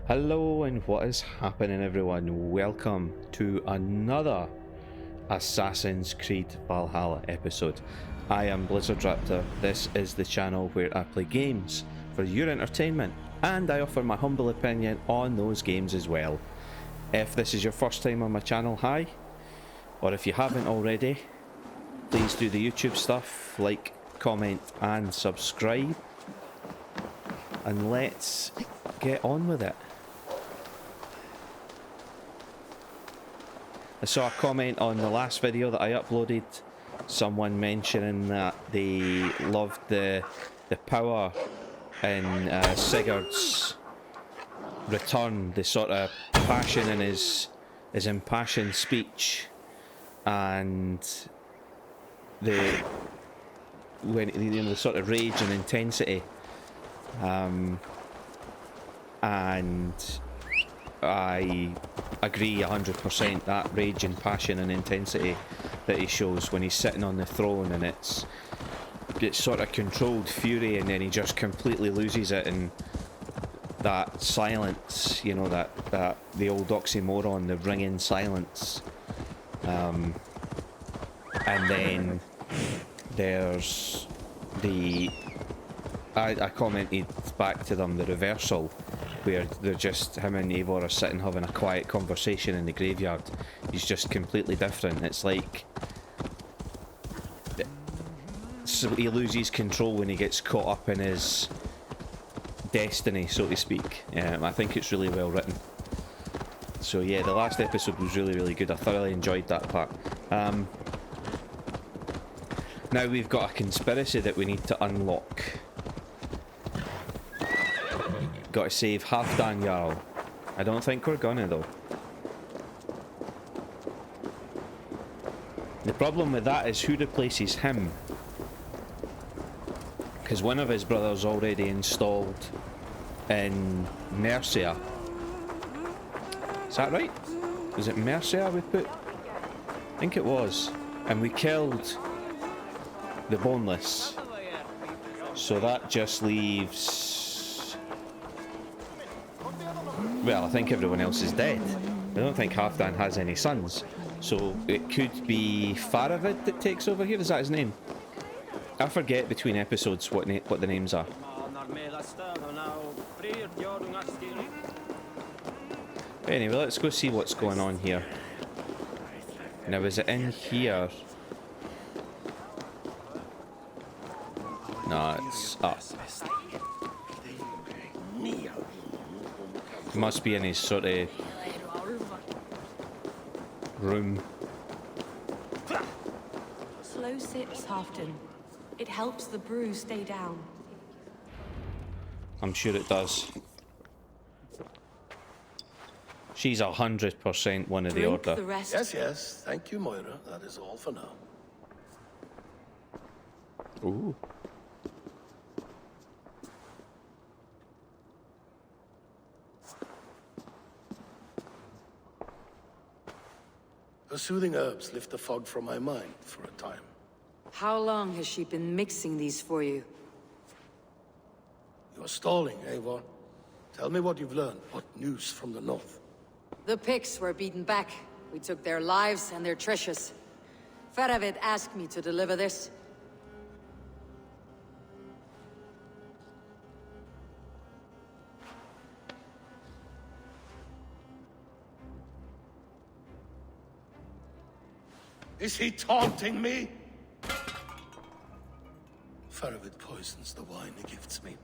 Hello and what is happening, everyone? Welcome to another Assassin's Creed Valhalla episode. I am Blizzard Raptor. This is the channel where I play games for your entertainment and I offer my humble opinion on those games as well. If this is your first time on my channel, hi. Or if you haven't already, please do the YouTube stuff, like, comment and subscribe. And let's get on with it. I saw a comment on the last video that I uploaded, someone mentioning that they loved the power in Sigurd's return, the sort of passion in his impassioned speech, and the sort of rage and intensity. And I agree 100%, that rage and passion and intensity that he shows when he's sitting on the throne, and it's sort of controlled fury, and then he just completely loses it in that silence, you know, that the old oxymoron, the ringing silence. And then there's the I commented back to them the reversal, where they're just, him and Eivor are sitting having a quiet conversation in the graveyard. He's just completely different. It's like he loses control when he gets caught up in his destiny, so to speak. I think it's really well written. So yeah, the last episode was really good. I thoroughly enjoyed that part. Now we've got a conspiracy that we need to unlock. Got to save Halfdan Jarl. I don't think we're gonna though. The problem with that is who replaces him, because one of his brothers already installed in Mercia. Is that right? Was it Mercia we put? I think it was. And we killed the boneless. So that just leaves... well, I think everyone else is dead. I don't think Halfdan has any sons. So it could be Faravid that takes over here. Is that his name? I forget between episodes what the names are. Anyway, let's go see what's going on here. Now, is it in here? No, it's up. It must be in his sort of room. Slow sips, Halfdan. It helps the brew stay down. I'm sure it does. She's 100% one of the order. The rest. Yes. Thank you, Moira. That is all for now. Ooh. Her soothing herbs lift the fog from my mind for a time. How long has she been mixing these for you? You're stalling, Eivor. Tell me what you've learned. What news from the north? The Picts were beaten back. We took their lives and their treasures. Faravid asked me to deliver this. Is he taunting me? Faravid poisons the wine he gifts me.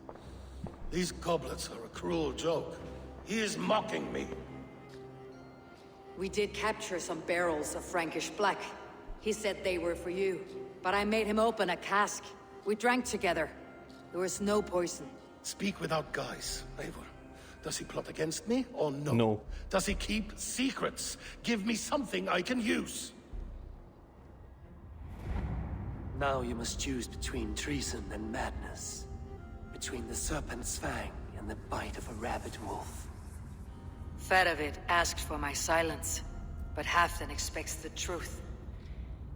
These goblets are a cruel joke. He is mocking me. We did capture some barrels of Frankish black. He said they were for you, but I made him open a cask. We drank together. There was no poison. Speak without guise, Eivor. Does he plot against me or no? No. Does he keep secrets? Give me something I can use. Now you must choose between treason and madness. Between the serpent's fang and the bite of a rabid wolf. Faravid asked for my silence, but Halfdan expects the truth.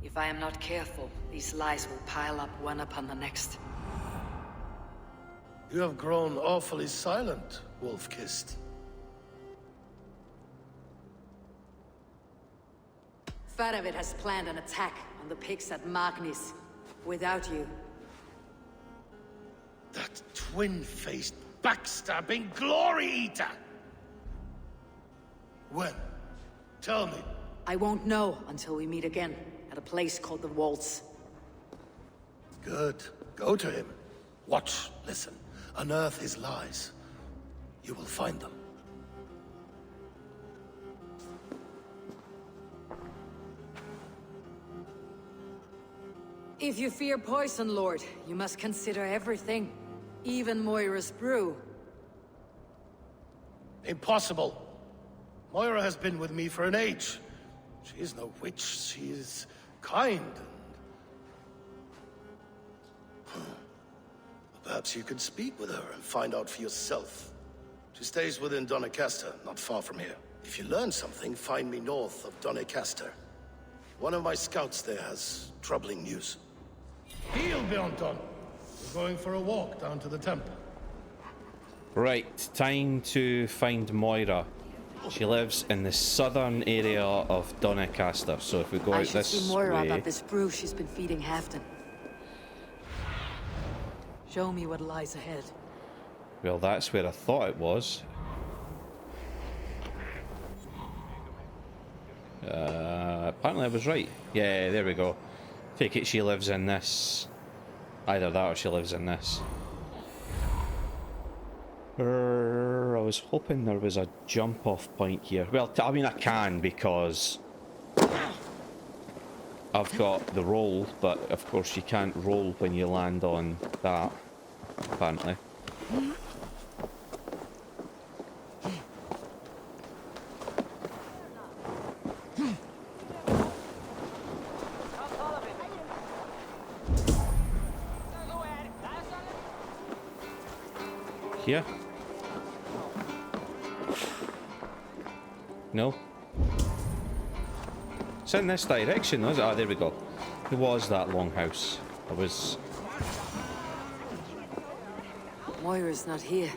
If I am not careful, these lies will pile up one upon the next. You have grown awfully silent, wolf-kissed. Faravid has planned an attack on the pigs at Magnis. Without you. That twin-faced, backstabbing glory eater! When? Tell me. I won't know until we meet again, at a place called the Waltz. Good. Go to him. Watch, listen. Unearth his lies. You will find them. If you fear poison, Lord, you must consider everything. Even Moira's brew. Impossible. Moira has been with me for an age. She is no witch. She is kind and... Perhaps you could speak with her and find out for yourself. She stays within Doncaster, not far from here. If you learn something, find me north of Doncaster. One of my scouts there has troubling news. Heal, Bjornton. We're going for a walk down to the temple. Right, time to find Moira. She lives in the southern area of Doncaster, so if we go I out should this see Moira way... about this brew she's been feeding Halfdan. Show me what lies ahead. Well, that's where I thought it was. Apparently I was right. Yeah, there we go. Take it she lives in this. Either that or she lives in this. I was hoping there was a jump off point here. Well, I mean I can because I've got the roll, but of course you can't roll when you land on that, apparently. Here? No? It's in this direction, is it? Ah, there we go. It was that longhouse. I was... Moira's not here.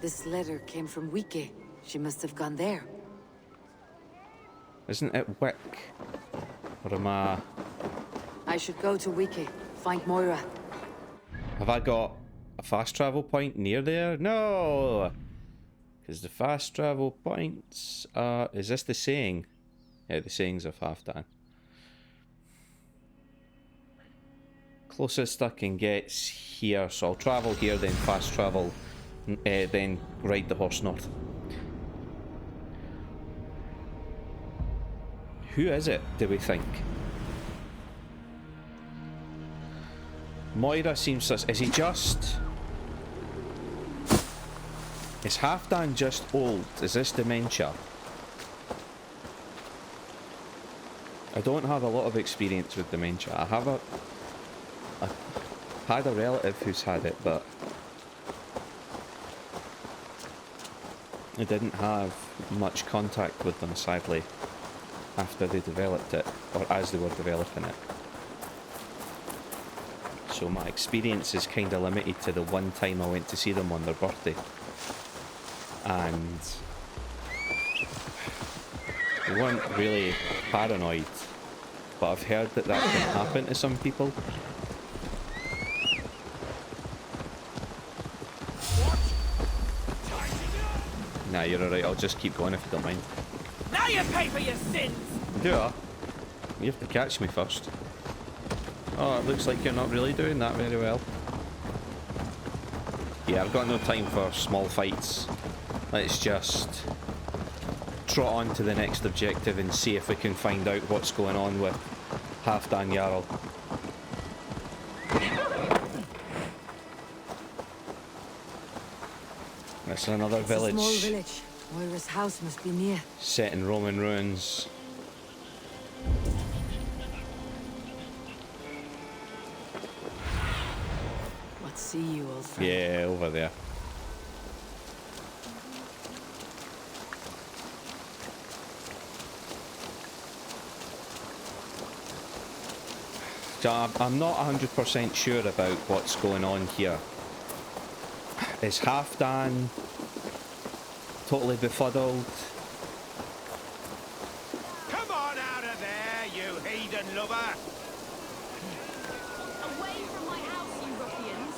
This letter came from Wike. She must have gone there. Isn't it Wick? Or am I... I should go to Wike, find Moira. Have I got a fast travel point near there? No! Because the fast travel points are... Is this the saying? Yeah, the sayings of Halfdan. Closest I can get's here, so I'll travel here, then fast travel, then ride the horse north. Who is it, do we think? Moira seems sus. Is he just... Is Halfdan just old? Is this dementia? I don't have a lot of experience with dementia. I had a relative who's had it, but I didn't have much contact with them, sadly, after they developed it, or as they were developing it. So my experience is kind of limited to the one time I went to see them on their birthday. And they weren't really paranoid, but I've heard that that can happen to some people. Nah, you're alright, I'll just keep going if you don't mind. Now you pay for your sins! Do I? You have to catch me first. Oh, it looks like you're not really doing that very well. Yeah, I've got no time for small fights. Let's just trot on to the next objective and see if we can find out what's going on with Halfdan Jarl. That's another village. It's a small village. Moira's house must be near. Set in Roman ruins. What see you, old friend? Yeah, over there. So I'm not 100% sure about what's going on here. Is Halfdan totally befuddled? Come on out of there, you heathen lover! Away from my house, you ruffians!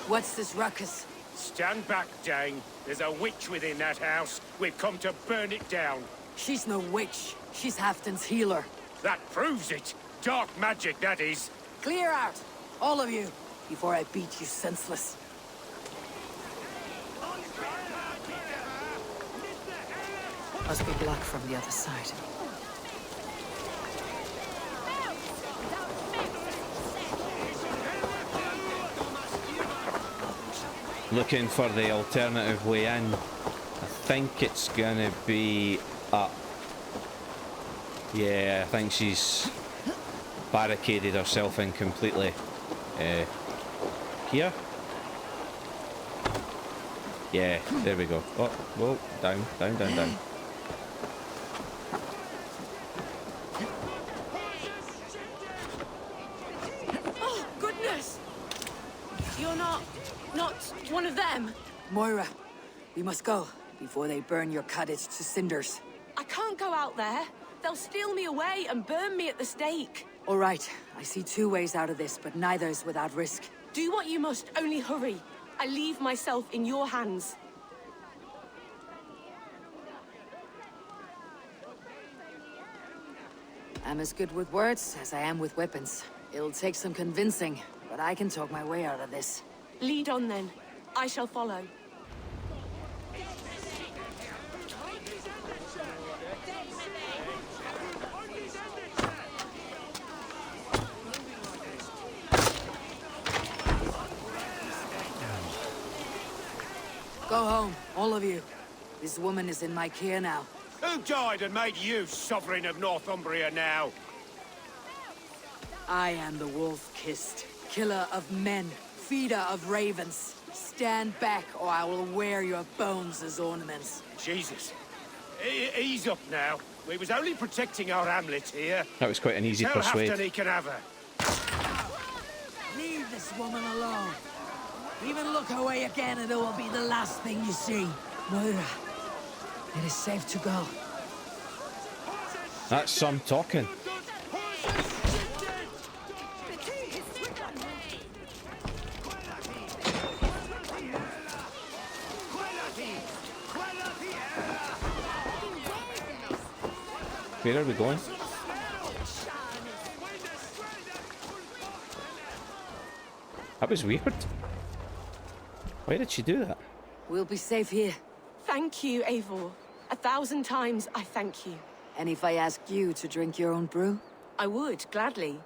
What's this ruckus? Stand back, Dane. There's a witch within that house. We've come to burn it down. She's no witch. She's Halfdan's healer. That proves it. Dark magic, that is. Clear out, all of you, before I beat you senseless. Must be blocked from the other side. Looking for the alternative way in. I think it's gonna be up. Yeah, I think she's barricaded herself in completely. Here? Yeah, there we go. Oh, whoa, down, down, down, down. Oh, goodness! You're not one of them? Moira, we must go before they burn your cottage to cinders. I can't go out there. They'll steal me away and burn me at the stake. All right, I see two ways out of this, but neither is without risk. Do what you must, only hurry. I leave myself in your hands. I'm as good with words as I am with weapons. It'll take some convincing, but I can talk my way out of this. Lead on then. I shall follow. Go home, all of you. This woman is in my care now. Who died and made you sovereign of Northumbria now? I am the wolf-kissed, killer of men, feeder of ravens. Stand back, or I will wear your bones as ornaments. Jesus. Ease up now. We was only protecting our hamlet here. That was quite an easy Tell persuade. Halfdan he can have her. Leave this woman alone. Even look away again and it will be the last thing you see. Moira, it is safe to go. That's some talking. Where are we going? That was weird. Why did she do that? We'll be safe here. Thank you, Eivor. 1,000 times I thank you. And if I asked you to drink your own brew? I would, gladly.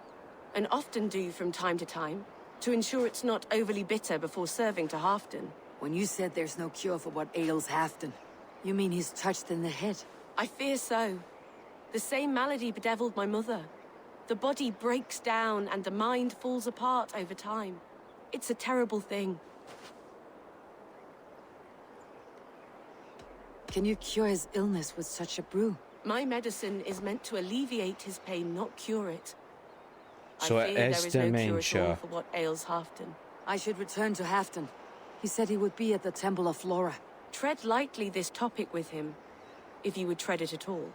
And often do from time to time, to ensure it's not overly bitter before serving to Halfdan. When you said there's no cure for what ails Halfdan, you mean he's touched in the head? I fear so. The same malady bedeviled my mother. The body breaks down and the mind falls apart over time. It's a terrible thing. Can you cure his illness with such a brew? My medicine is meant to alleviate his pain, not cure it. So I it fear is there is no cure at all dementia. for what ails Halfdan. I should return to Halfdan. He said he would be at the Temple of Flora. Tread lightly this topic with him, if you would tread it at all.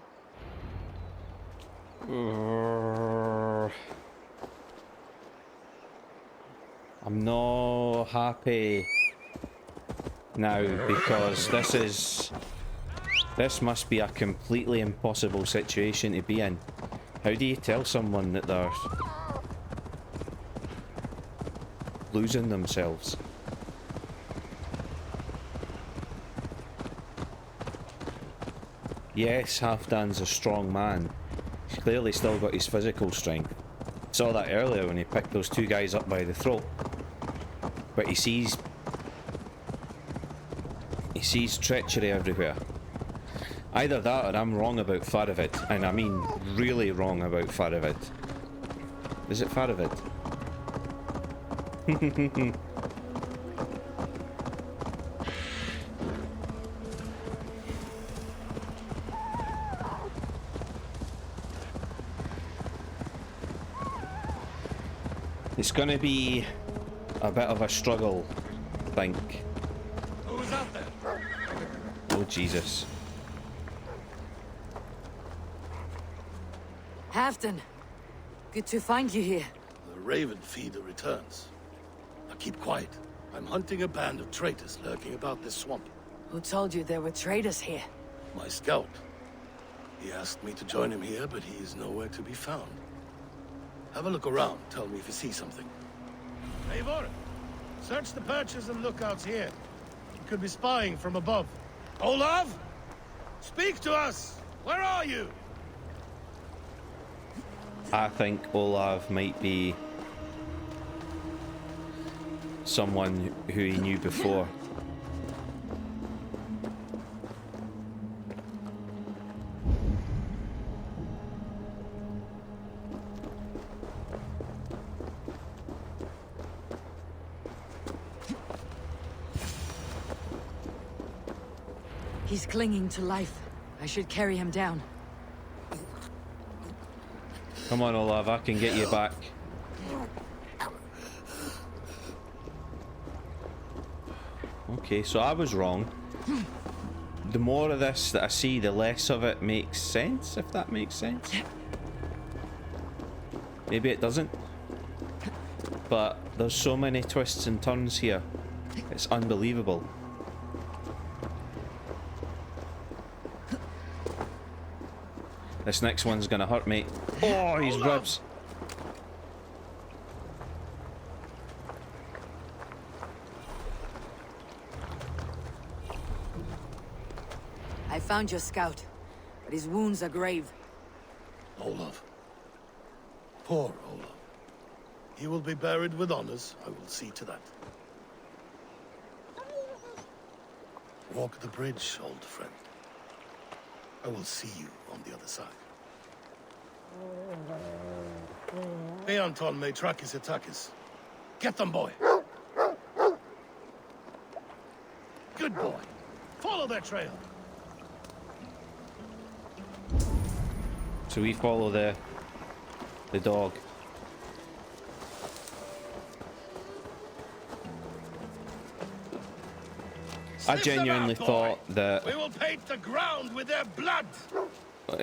I'm not happy now because this must be a completely impossible situation to be in. How do you tell someone that they're losing themselves? Yes, Halfdan's a strong man. He's clearly still got his physical strength. Saw that earlier when he picked those two guys up by the throat. But he sees treachery everywhere. Either that or I'm wrong about Faravid, and I mean really wrong about Faravid. Is it Faravid? It's gonna be a bit of a struggle, I think. Who was out there? Oh, Jesus. Halfton, good to find you here. The Raven Feeder returns. Now keep quiet. I'm hunting a band of traitors lurking about this swamp. Who told you there were traitors here? My scout. He asked me to join him here, but he is nowhere to be found. Have a look around. Tell me if you see something. Eivor, search the perches and lookouts here. He could be spying from above. Olav? Speak to us! Where are you? I think Olav might be someone who he knew before. He's clinging to life. I should carry him down. Come on, Olav, I can get you back. Okay, so I was wrong. The more of this that I see, the less of it makes sense, if that makes sense. Maybe it doesn't. But there's so many twists and turns here. It's unbelievable. This next one's gonna hurt me. Oh, his ribs. I found your scout, but his wounds are grave. Olaf. Poor Olaf. He will be buried with honors. I will see to that. Walk the bridge, old friend. I will see you on the other side. Beanton may track his attackers. Get them, boy! Good boy. Follow their trail. So we follow the dog. I genuinely thought that We will paint the ground with their blood!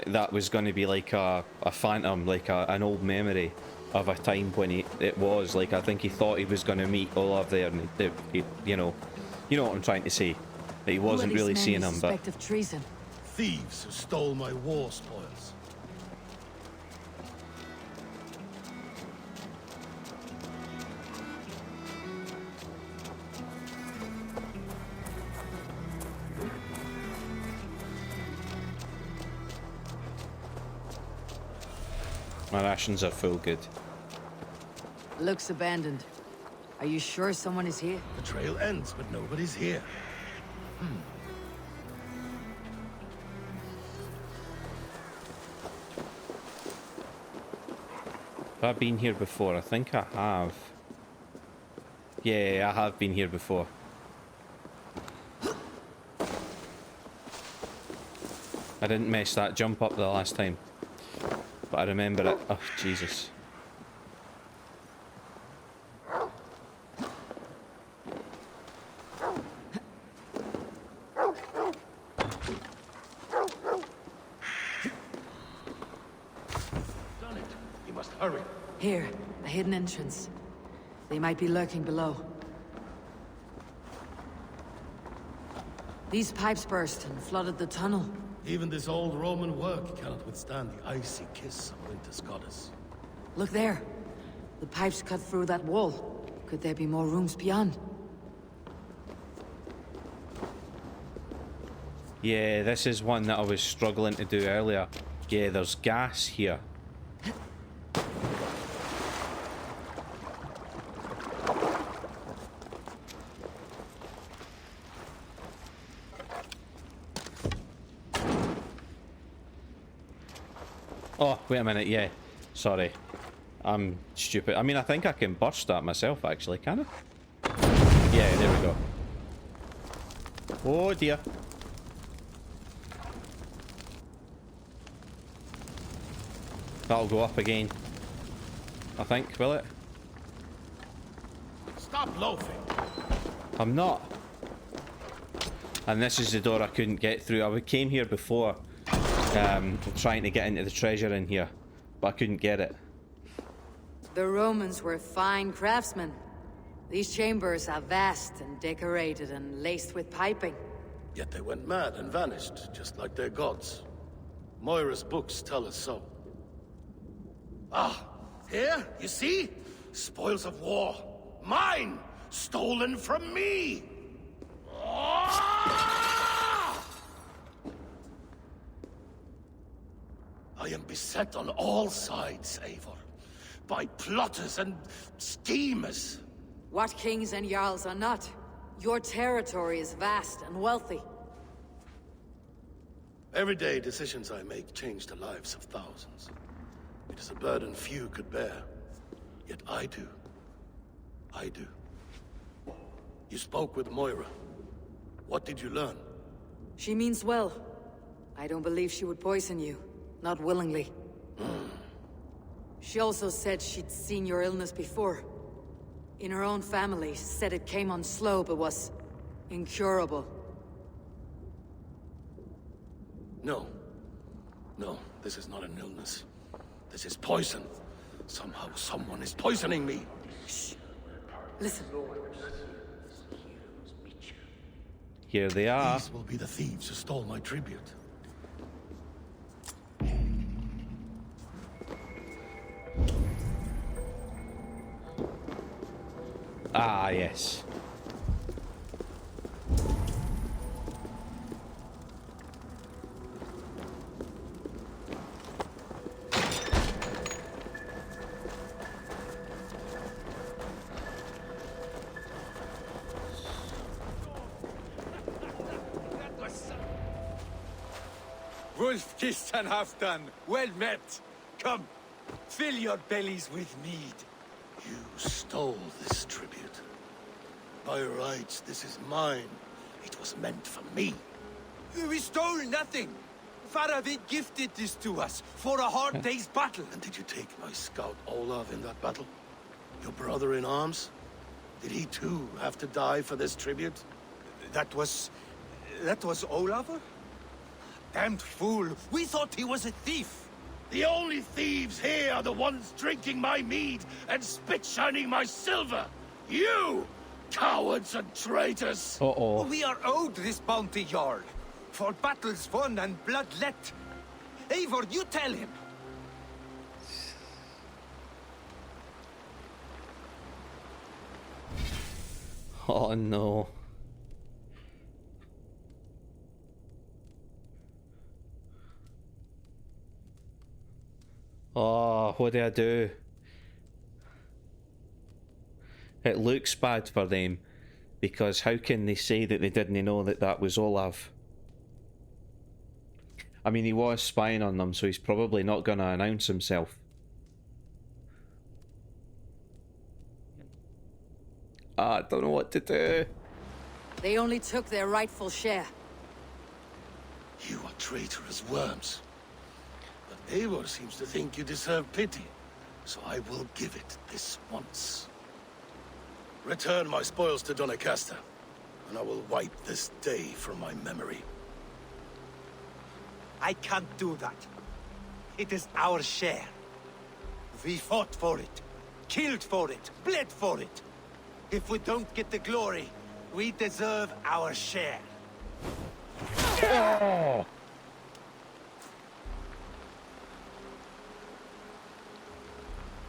that was going to be like a phantom, like an old memory of a time when it was like, I think he thought he was going to meet Olaf there, and he, you know what I'm trying to say, that he wasn't really seeing him. But Of treason. Thieves who stole my war spoils. my rations are full good. Looks abandoned. Are you sure someone is here? The trail ends, but nobody's here. Have I been here before? I think I have. Yeah, I have been here before. I didn't mess that jump up the last time, but I remember it. Oh, Jesus. Done it. You must hurry. Here, a hidden entrance. They might be lurking below. These pipes burst and flooded the tunnel. Even this old Roman work cannot withstand the icy kiss of winter's goddess. Look there. The pipes cut through that wall. Could there be more rooms beyond? Yeah, this is one that I was struggling to do earlier. Yeah, there's gas here. Oh, wait a minute, yeah. Sorry. I'm stupid. I mean, I think I can burst that myself, actually, can I? Yeah, there we go. Oh, dear. That'll go up again. I think, will it? Stop loafing. I'm not. And this is the door I couldn't get through. I came here before, trying to get into the treasure in here, but I couldn't get it. The Romans were fine craftsmen. These chambers are vast and decorated and laced with piping. Yet they went mad and vanished, just like their gods. Moira's books tell us so. Ah, here, you see? Spoils of war. Mine! Stolen from me! Ah! I am beset on all sides, Eivor. By plotters and schemers. What kings and jarls are not? Your territory is vast and wealthy. Everyday decisions I make change the lives of thousands. It is a burden few could bear. Yet I do. I do. You spoke with Moira. What did you learn? She means well. I don't believe she would poison you. Not willingly. She also said she'd seen your illness before. In her own family, said it came on slow but was incurable. No. No, this is not an illness. This is poison. Somehow someone is poisoning me. Shh. Listen. Here they are. These will be the thieves who stole my tribute. Ah, yes. Wolf kissed and half done. Well met. Come, fill your bellies with mead. You stole this tribute. By rights, this is mine. It was meant for me. We stole nothing. Faravid gifted this to us for a hard day's battle. And did you take my scout Olav in that battle? Your brother in arms? Did he too have to die for this tribute? That was Olafur? Damned fool. We thought he was a thief. The only thieves here are the ones drinking my mead and spit-shining my silver! You! Cowards and traitors! Uh-oh. We are owed this bounty, Jarl. For battles won and blood let. Eivor, you tell him. Oh, no. Oh, what do I do? It looks bad for them, because how can they say that they didn't know that that was Olav? I mean, he was spying on them, so he's probably not going to announce himself. I don't know what to do. They only took their rightful share. You are traitorous worms. But Eivor seems to think you deserve pity, so I will give it this once. Return my spoils to Doncaster, and I will wipe this day from my memory. I can't do that. It is our share. We fought for it, killed for it, bled for it. If we don't get the glory, we deserve our share. Oh.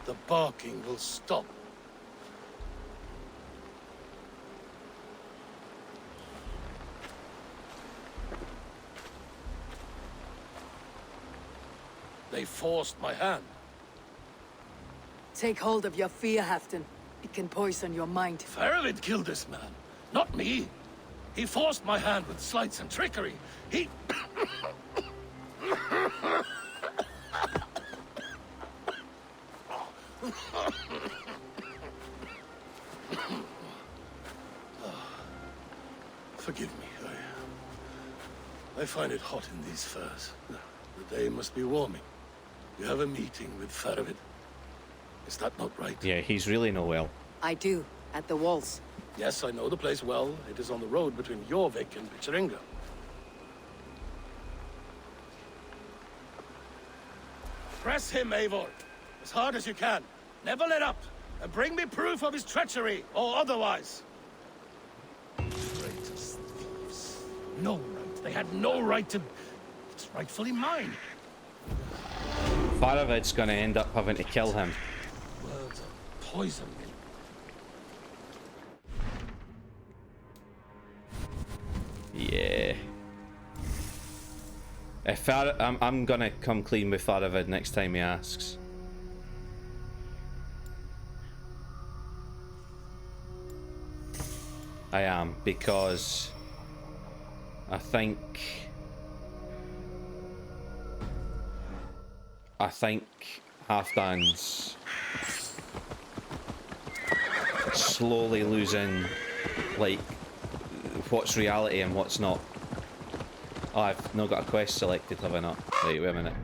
The barking will stop. They forced my hand. Take hold of your fear, Halfdan. It can poison your mind. Faravid killed this man, not me. He forced my hand with sleights and trickery. He... Forgive me. I find it hot in these furs. The day must be warming. You have a meeting with Faravid. Is that not right? Yeah, he's really no well. I do. At the walls. Yes, I know the place well. It is on the road between Jorvik and Picheringa. Press him, Eivor. As hard as you can. Never let up. And bring me proof of his treachery, or otherwise. Traitors, thieves. No right. They had no right to... It's rightfully mine. Faravid's gonna end up having to kill him. Words of poison. Yeah. If I'm gonna come clean with Faravid next time he asks. I am, because I think Halfdan's slowly losing, like, what's reality and what's not. Oh, I've not got a quest selected, have I not? Wait a minute.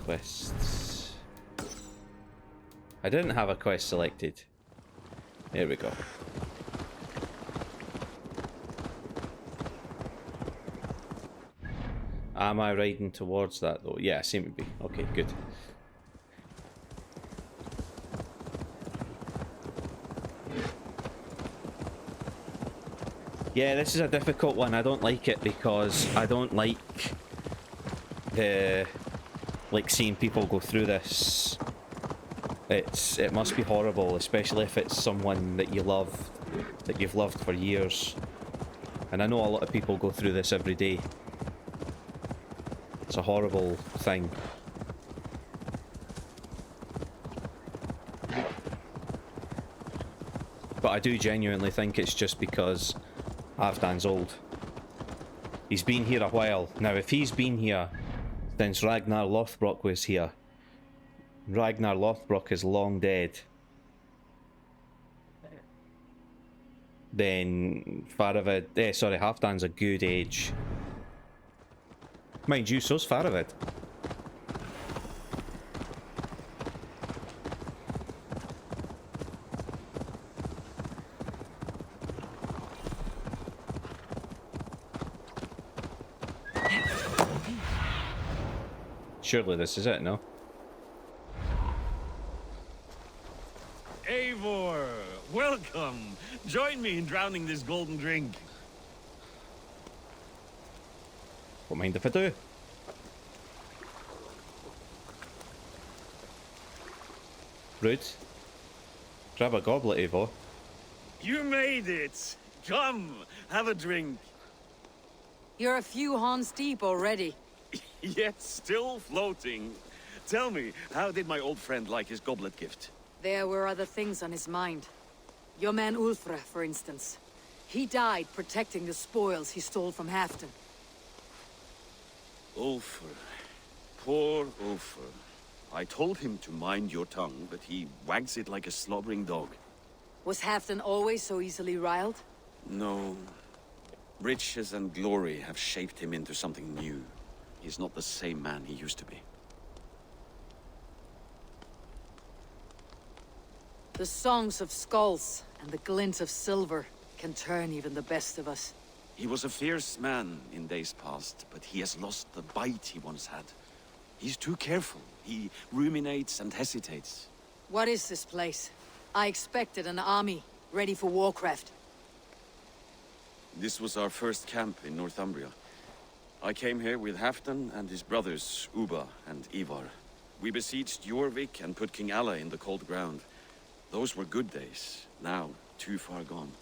Quests. I didn't have a quest selected. There we go. Am I riding towards that though? Yeah, I seem to be. Okay, good. Yeah, this is a difficult one. I don't like it because I don't like seeing people go through this. It must be horrible, especially if it's someone that you love, that you've loved for years. And I know a lot of people go through this every day. It's a horrible thing. But I do genuinely think it's just because Halfdan's old. He's been here a while. Now, if he's been here since Ragnar Lothbrok was here, Ragnar Lothbrok is long dead, then Halfdan's a good age. Mind you, so's Faravid. Surely this is it, no? Eivor, welcome. Join me in drowning this golden drink. Don't mind if I do. Rude. Grab a goblet, Eivor. You made it. Come, have a drink. You're a few horns deep already. Yet still floating. Tell me, how did my old friend like his goblet gift? There were other things on his mind. Your man Ulfre, for instance. He died protecting the spoils he stole from Halfdan. Ulfr. Poor Ulfr. I told him to mind your tongue, but he wags it like a slobbering dog. Was Halfdan always so easily riled? No. Riches and glory have shaped him into something new. He's not the same man he used to be. The songs of skulls and the glint of silver can turn even the best of us. He was a fierce man in days past, but he has lost the bite he once had. He's too careful. He ruminates and hesitates. What is this place? I expected an army, ready for warcraft. This was our first camp in Northumbria. I came here with Halfdan and his brothers, Ubba and Eivor. We besieged Jorvik and put King Alla in the cold ground. Those were good days, now too far gone.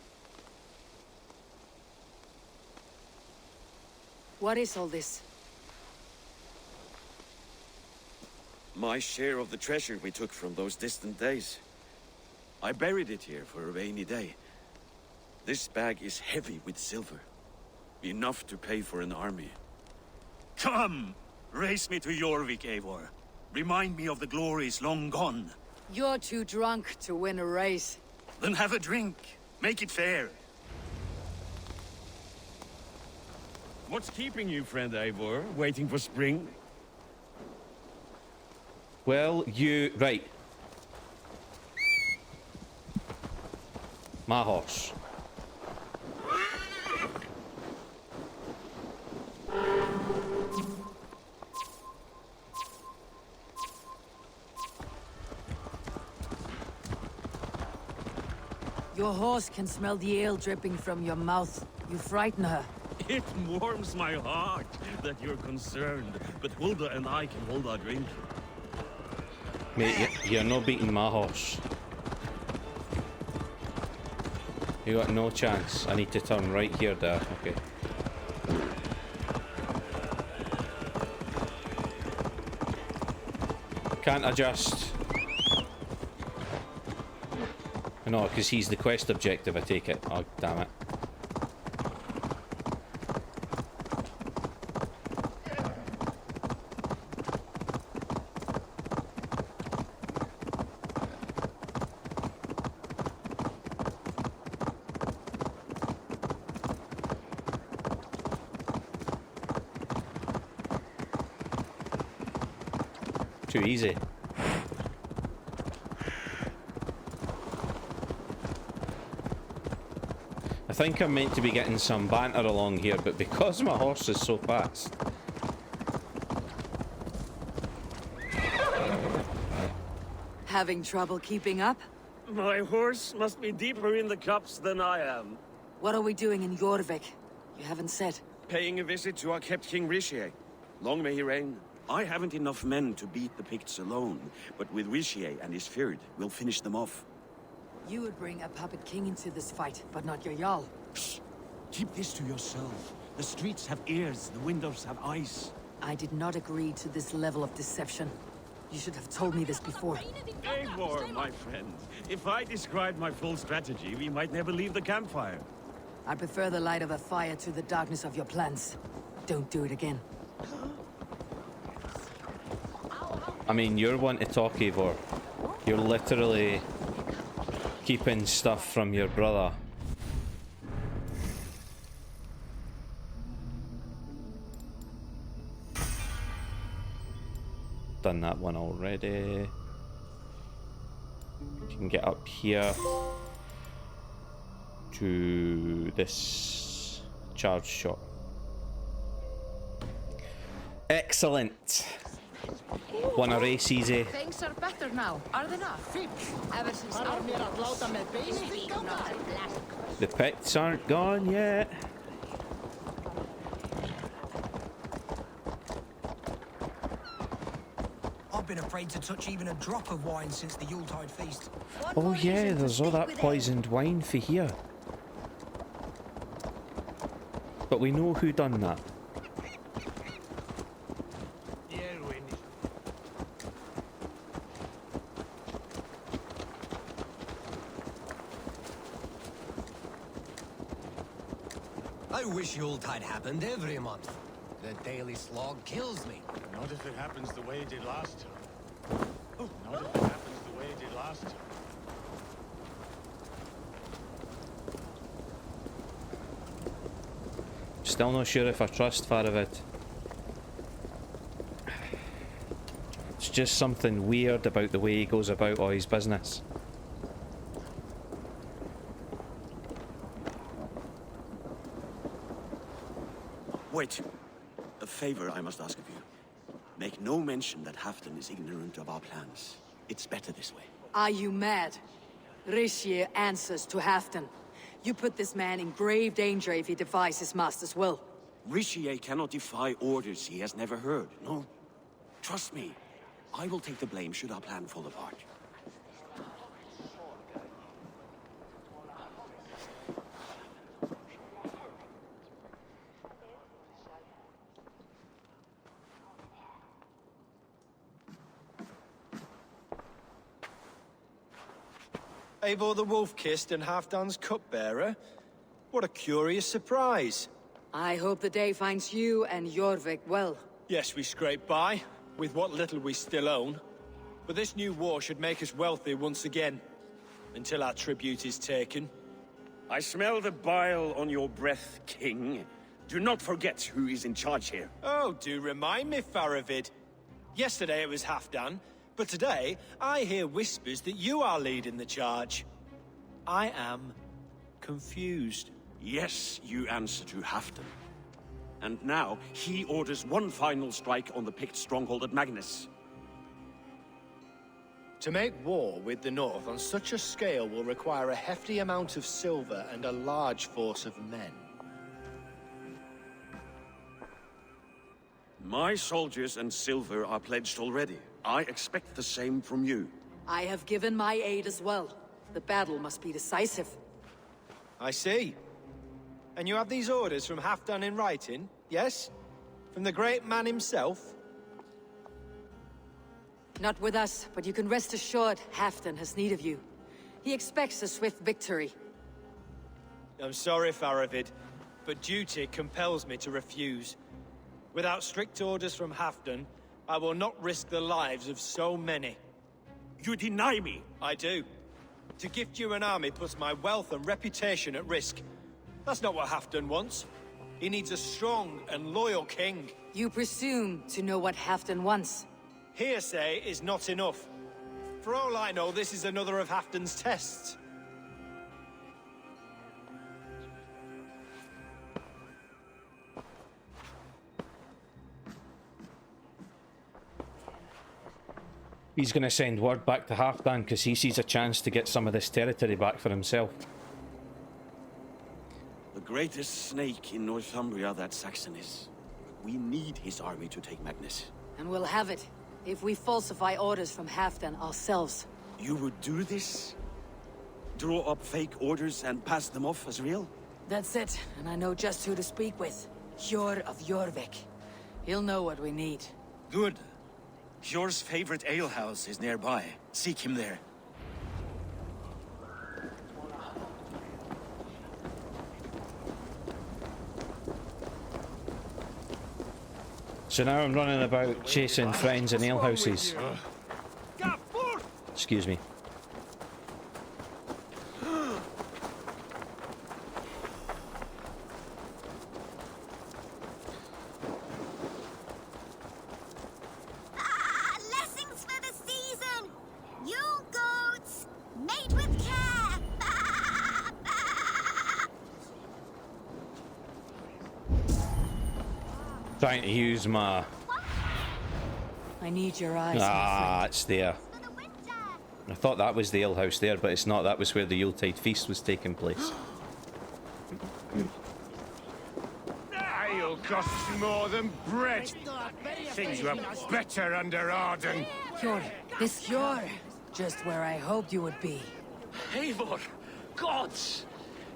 What is all this? My share of the treasure we took from those distant days. I buried it here for a rainy day. This bag is heavy with silver. Enough to pay for an army. Come! Race me to Jorvik, Eivor. Remind me of the glories long gone. You're too drunk to win a race. Then have a drink. Make it fair. What's keeping you, friend Eivor? Waiting for spring? Well, right. My horse. Your horse can smell the ale dripping from your mouth. You frighten her. It warms my heart that you're concerned, but Hulda and I can hold our drink. Mate, you're not beating my horse. You got no chance. I need to turn right here, Dad. Okay. Can't adjust. No, because he's the quest objective, I take it. Oh, damn it. Too easy. I think I'm meant to be getting some banter along here, but because my horse is so fast. Having trouble keeping up? My horse must be deeper in the cups than I am. What are we doing in Jorvik? You haven't said. Paying a visit to our kept King Richier. Long may he reign. I haven't enough men to beat the Picts alone, but with Richier and his Fyrd, we'll finish them off. You would bring a puppet king into this fight, but not your Jarl. Shh. Keep this to yourself. The streets have ears, the windows have eyes. I did not agree to this level of deception. You should have told me this before. Eivor, my friend. If I described my full strategy, we might never leave the campfire. I prefer the light of a fire to the darkness of your plans. Don't do it again. I mean, you're one to talk, Eivor. You're literally keeping stuff from your brother. Done that one already. You can get up here to this charge shot. Excellent. Won a race easy. Things are better now, are they not? Ever since The Picts aren't gone yet. I've been afraid to touch even a drop of wine since the Yuletide feast. Oh yeah, there's all that poisoned wine for here. But we know who done that. I wish Yuletide happened every month. The daily slog kills me. Not if it happens the way it did last time. Not if it happens the way it did last time. Still not sure if I trust Faravid. It's just something weird about the way he goes about all his business. Wait. A favor I must ask of you. Make no mention that Halfdan is ignorant of our plans. It's better this way. Are you mad? Richier answers to Halfdan. You put this man in grave danger if he defies his master's will. Richier cannot defy orders he has never heard, no? Trust me. I will take the blame should our plan fall apart. Eivor the Wolf-Kissed and Halfdan's cupbearer? What a curious surprise. I hope the day finds you and Jorvik well. Yes, we scrape by, with what little we still own. But this new war should make us wealthy once again. Until our tribute is taken. I smell the bile on your breath, King. Do not forget who is in charge here. Oh, do remind me, Faravid. Yesterday it was Halfdan, but today I hear whispers that you are leading the charge. I am confused. Yes, you answer to Halfdan. And now, he orders one final strike on the Pict stronghold at Magnus. To make war with the North on such a scale will require a hefty amount of silver and a large force of men. My soldiers and silver are pledged already. I expect the same from you. I have given my aid as well. The battle must be decisive. I see. And you have these orders from Halfdan in writing, yes? From the great man himself? Not with us, but you can rest assured Halfdan has need of you. He expects a swift victory. I'm sorry, Faravid, but duty compels me to refuse. Without strict orders from Halfdan, I will not risk the lives of so many. You deny me! I do. To gift you an army puts my wealth and reputation at risk. That's not what Halfdan wants. He needs a strong and loyal king. You presume to know what Halfdan wants. Hearsay is not enough. For all I know, this is another of Halfdan's tests. He's going to send word back to Halfdan because he sees a chance to get some of this territory back for himself. The greatest snake in Northumbria that Saxon is. We need his army to take Magnus. And we'll have it, if we falsify orders from Halfdan ourselves. You would do this? Draw up fake orders and pass them off as real? That's it, and I know just who to speak with. Hjor of Jorvik. He'll know what we need. Good. Hjor's favorite alehouse is nearby. Seek him there. So now I'm running about chasing friends in alehouses. Excuse me. Lessons for the season! You goats, mate with care! Trying to use my... I need your eyes, my Ah, friend. it's there. I thought that was the alehouse there, but it's not. That was where the Yuletide feast was taking place. Ale costs more than bread. Things were better under Arden. Hjor, this Hjor. Just where I hoped you would be. Eivor! Gods!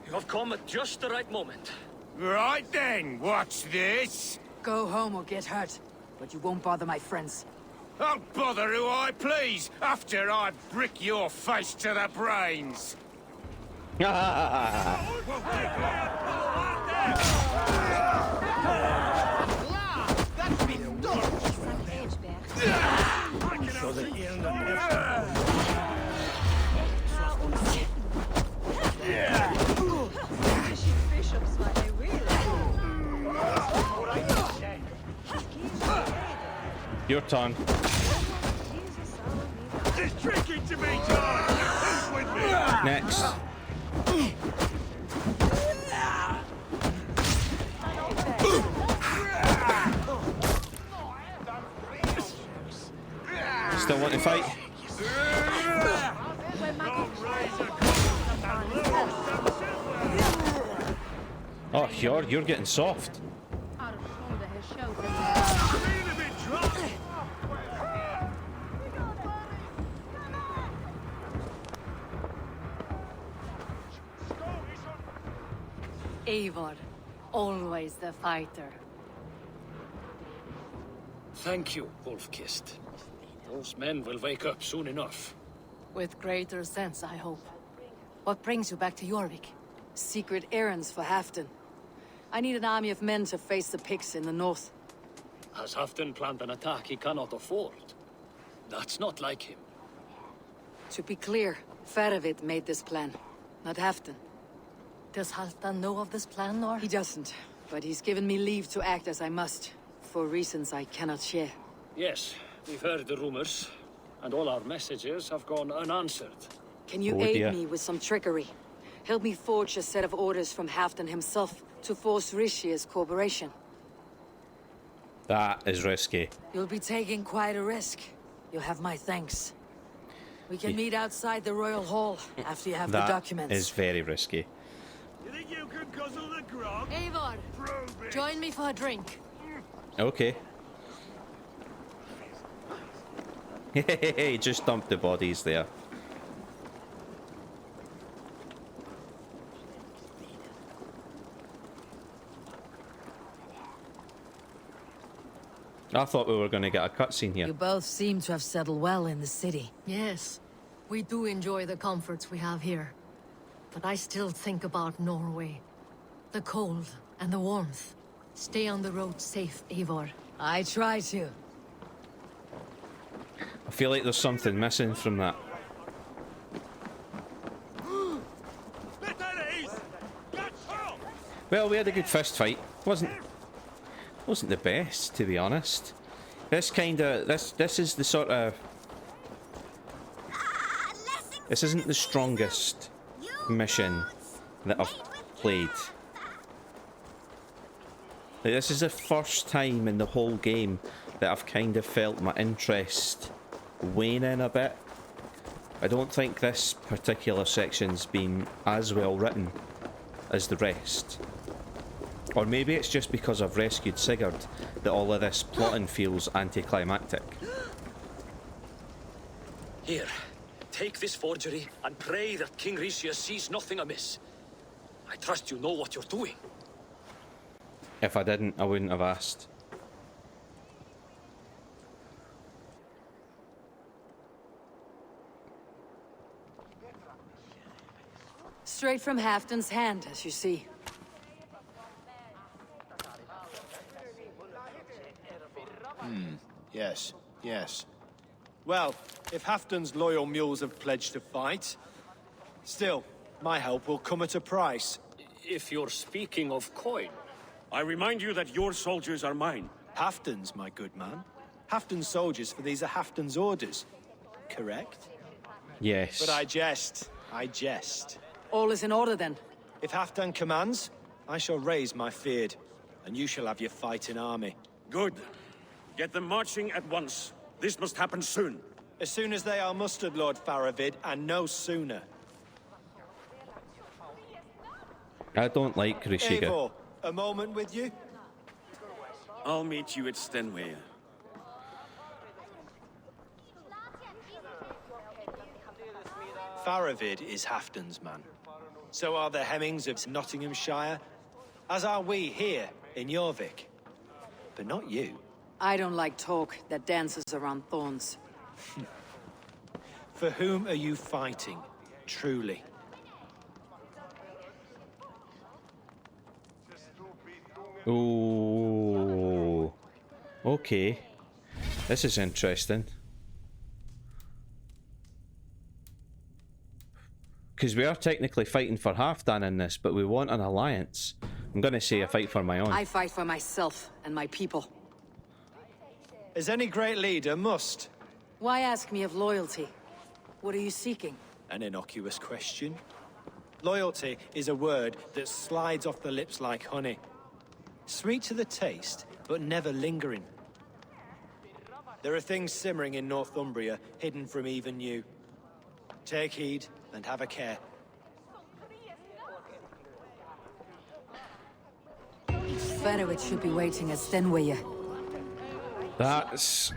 You have come at just the right moment. Right then, what's this? Go home or get hurt, but you won't bother my friends. I'll bother who I please after I brick your face to the brains. Your turn. There's drinking to be done. Who's with me? Next. Still want to fight? Oh, you're getting soft. Eivor, always the fighter. Thank you, Wolf-Kissed. Those men will wake up soon enough. With greater sense, I hope. What brings you back to Jorvik? Secret errands for Halfdan. I need an army of men to face the Picts in the north. Has Halfdan planned an attack he cannot afford? That's not like him. To be clear, Faravid made this plan, not Halfdan. Does Halfdan know of this plan, or? He doesn't, but he's given me leave to act as I must, for reasons I cannot share. Yes, we've heard the rumors, and all our messages have gone unanswered. Can you aid me with some trickery? Help me forge a set of orders from Halfdan himself to force Rishia's cooperation. That is risky. You'll be taking quite a risk. You'll have my thanks. We can meet outside the Royal Hall after you have the documents. That is very risky. You think you can guzzle the grog? Eivor, join me for a drink. Okay. Hey, just dump the bodies there. I thought we were going to get a cutscene here. You both seem to have settled well in the city. Yes, we do enjoy the comforts we have here. But I still think about Norway. The cold and the warmth. Stay on the road safe, Eivor. I try to. I feel like there's something missing from that. Well, we had a good fist fight. Wasn't the best, to be honest. This is the sort of... This isn't the strongest mission that I've played. Like, this is the first time in the whole game that I've kind of felt my interest waning a bit. I don't think this particular section's been as well written as the rest. Or maybe it's just because I've rescued Sigurd that all of this plotting feels anticlimactic. Here, take this forgery and pray that King Rishia sees nothing amiss. I trust you know what you're doing. If I didn't, I wouldn't have asked. Straight from Halfdan's hand, as you see. Yes, yes. Well, if Halfdan's loyal mules have pledged to fight, still, my help will come at a price. If you're speaking of coin... I remind you that your soldiers are mine. Halfdan's, my good man. Halfdan's soldiers, for these are Halfdan's orders. Correct? Yes. But I jest. I jest. All is in order, then. If Halfdan commands, I shall raise my feared, and you shall have your fighting army. Good. Get them marching at once. This must happen soon. As soon as they are mustered, Lord Faravid, and no sooner. I don't like Rishiga. Eivor, a moment with you? I'll meet you at Stenway. Faravid is Halfdan's man. So are the Hemmings of Nottinghamshire, as are we here in Jorvik. But not you. I don't like talk that dances around thorns. For whom are you fighting, truly? Oh, okay. This is interesting. Because we are technically fighting for Halfdan in this, but we want an alliance. I'm going to say I fight for my own. I fight for myself and my people. As any great leader must. Why ask me of loyalty? What are you seeking? An innocuous question. Loyalty is a word that slides off the lips like honey. Sweet to the taste, but never lingering. There are things simmering in Northumbria, hidden from even you. Take heed and have a care. Ferowitz should be waiting at Stenway. That's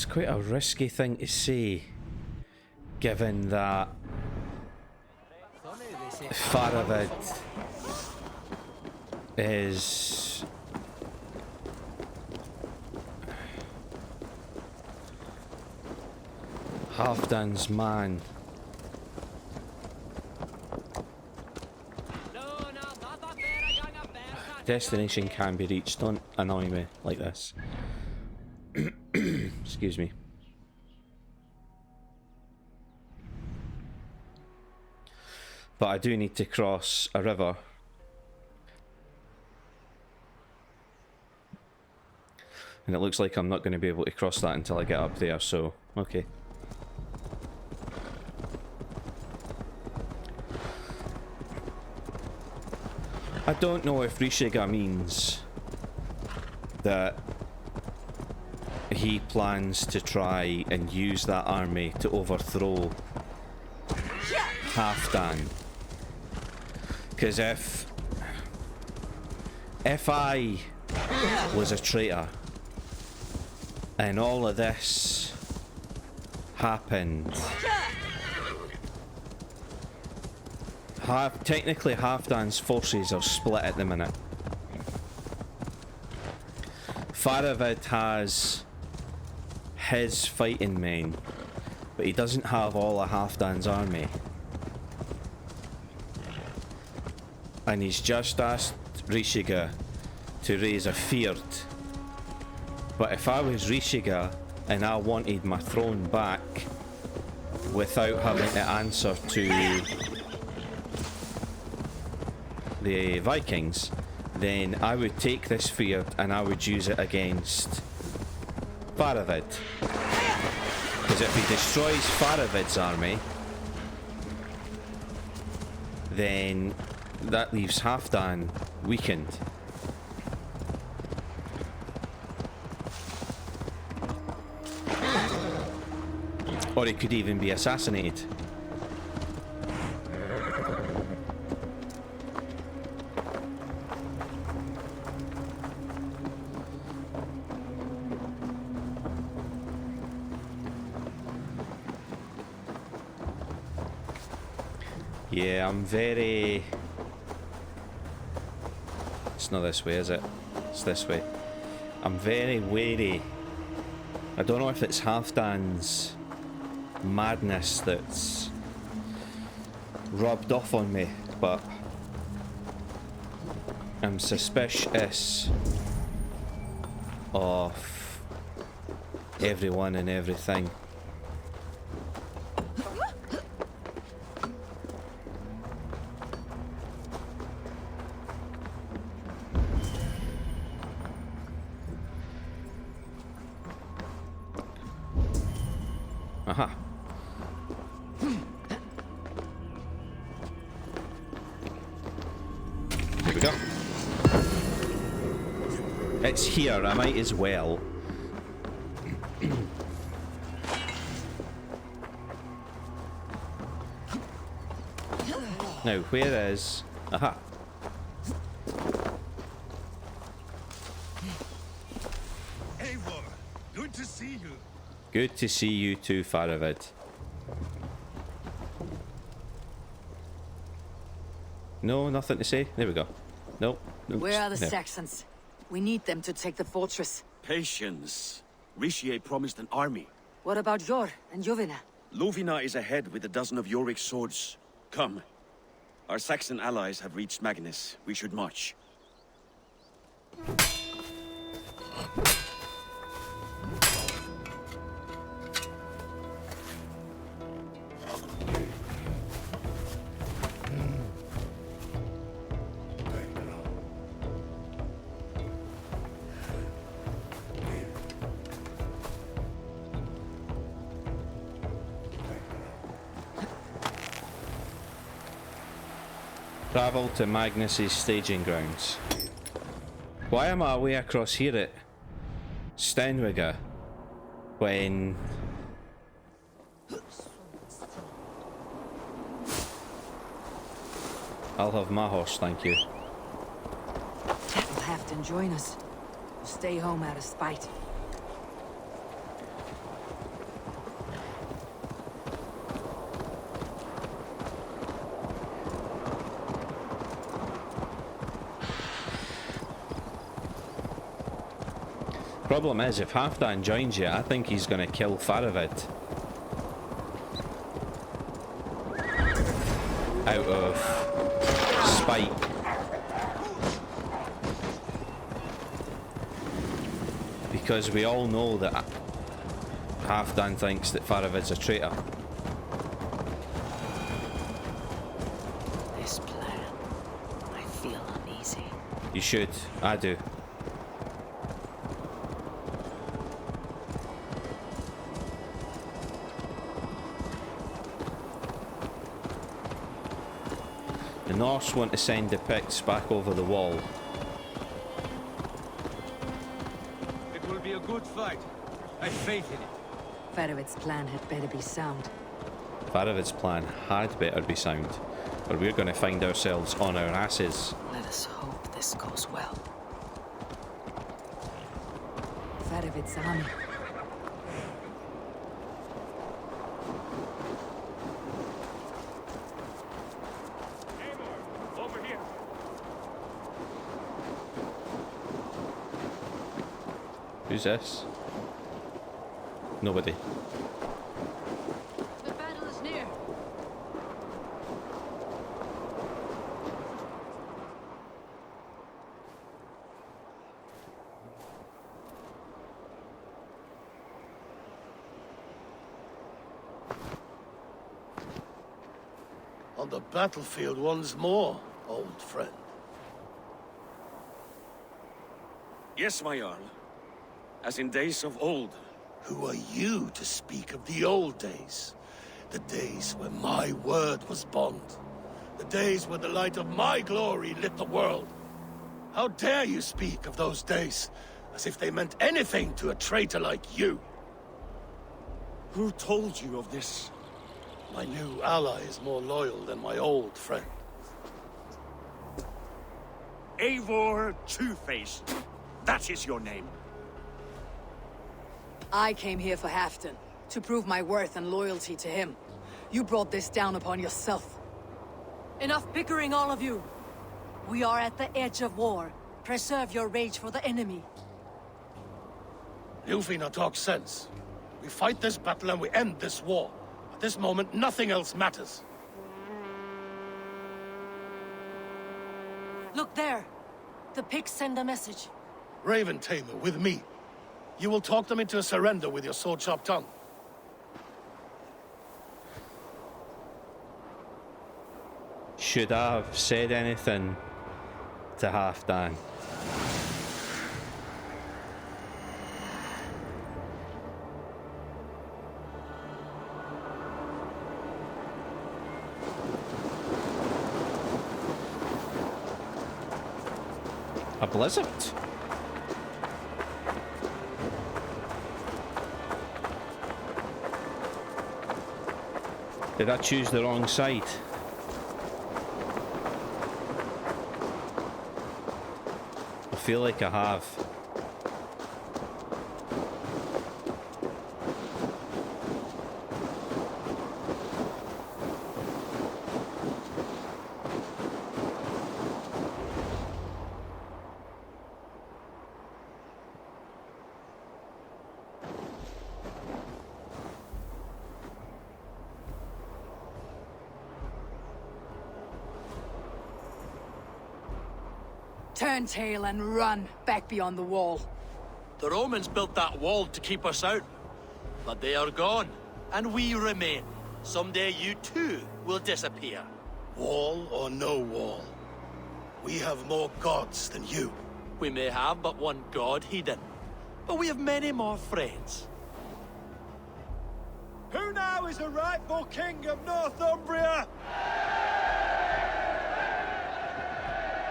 quite a risky thing to say, given that Faravid is Halfdan's man. Destination can be reached. Don't annoy me like this. Excuse me. But I do need to cross a river. And it looks like I'm not going to be able to cross that until I get up there, so okay. I don't know if Rishiga means that he plans to try and use that army to overthrow Halfdan. Because if I was a traitor and all of this happened, technically Halfdan's forces are split at the minute. Faravid has his fighting men, but he doesn't have all of Halfdan's army. And he's just asked Rishiga to raise a fyrd. But if I was Rishiga and I wanted my throne back without having to answer to the Vikings, then I would take this fyrd and I would use it against Faravid. Because if he destroys Faravid's army, then that leaves Halfdan weakened. Or he could even be assassinated. Yeah, I'm very... It's not this way, is it? It's this way. I'm very wary. I don't know if it's Halfdan's madness that's rubbed off on me, but I'm suspicious of everyone and everything. Aha. Here we go. It's here, I might as well. Now, where is... Aha. Eivor, good to see you. Good to see you too, Faravid. No, nothing to say? There we go. Nope. Where are the there. Saxons? We need them to take the fortress. Patience. Richier promised an army. What about Jor and Jovina? Lovina is ahead with a dozen of Yorik's swords. Come. Our Saxon allies have reached Magnus. We should march. Travel to Magnus's staging grounds. Why am I way across here at Stenwiga when I'll have my horse, thank you. We'll have to join us. We'll stay home out of spite. Problem is, if Halfdan joins you, I think he's going to kill Faravid. Out of spite. Because we all know that Halfdan thinks that Faravid's a traitor. This plan, I feel uneasy. You should. I do. Norse want to send the Picts back over the wall. It will be a good fight. I have faith in it. Faravid's plan had better be sound. Faravid's plan had better be sound, or we're going to find ourselves on our asses. Let us hope this goes well. Faravid's army. Eivor, over here. Who's this? Nobody. The battle is near. On the battlefield once more, old friend. Yes, my Jarl. As in days of old. Who are you to speak of the old days? The days when my word was bond. The days when the light of my glory lit the world. How dare you speak of those days, as if they meant anything to a traitor like you? Who told you of this? My new ally is more loyal than my old friend. Eivor Two-Faced. That is your name. I came here for Halfdan, to prove my worth and loyalty to him. You brought this down upon yourself. Enough bickering, all of you. We are at the edge of war. Preserve your rage for the enemy. Ljufina talks sense. We fight this battle and we end this war. At this moment, nothing else matters. Look there. The Picts send a message. Raven Tamer, with me. You will talk them into a surrender with your sword-sharp tongue. Should I have said anything to Halfdan? A blizzard? Did I choose the wrong side? I feel like I have. Turn tail and run back beyond the wall. The Romans built that wall to keep us out. But they are gone, and we remain. Someday you too will disappear. Wall or no wall, we have more gods than you. We may have but one god, Hedon. But we have many more friends. Who now is the rightful king of Northumbria?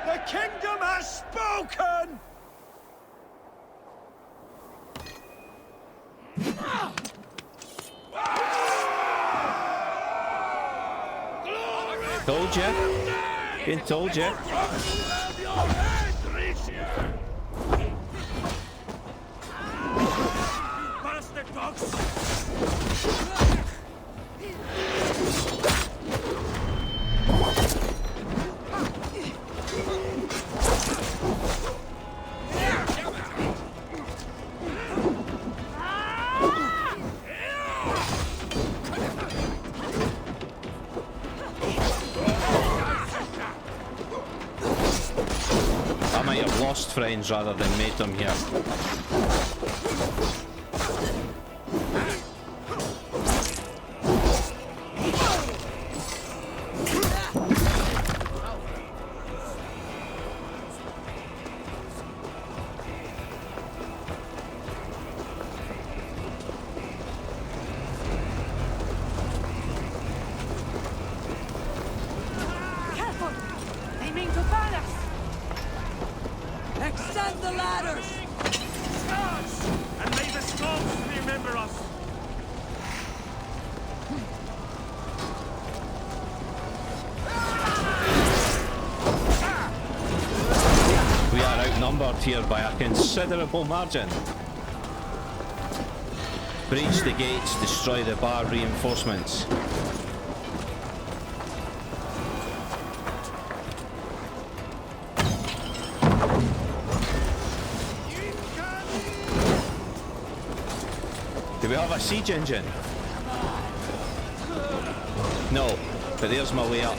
The kingdom has spoken! Told ya. Been told ya. Bastard dogs! I might have lost friends rather than made them here. Extend the ladders! Charge! And may the storms remember us! We are outnumbered here by a considerable margin. Breach the gates, destroy the bar reinforcements. Do we have a siege engine? No, but there's my way up.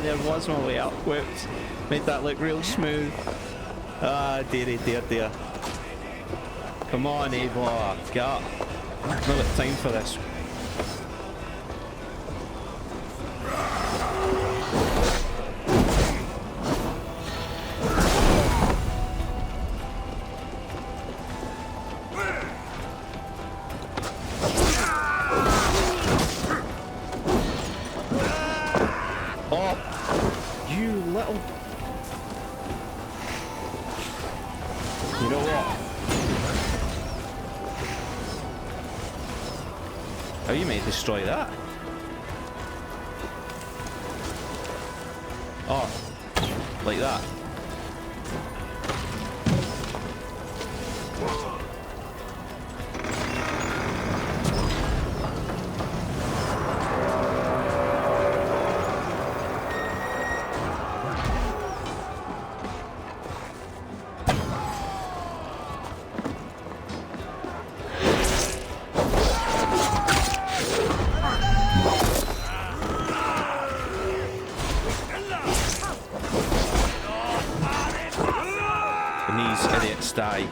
There was my way up. Whoops. Made that look real smooth. Ah, dearie, dear, dear. Come on, Eivor. Get up. Not got time for this. Destroy that. Oh, like that. Die.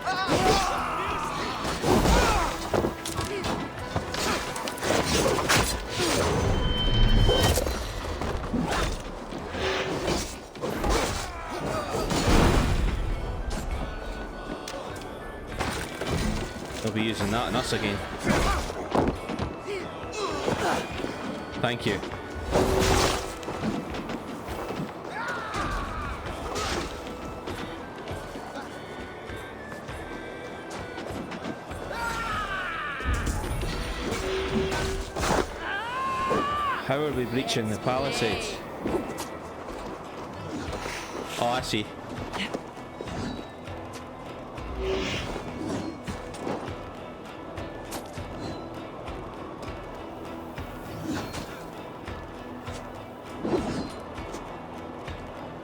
They'll be using that on us again. Thank you. How are we breaching the palisades? Oh, I see.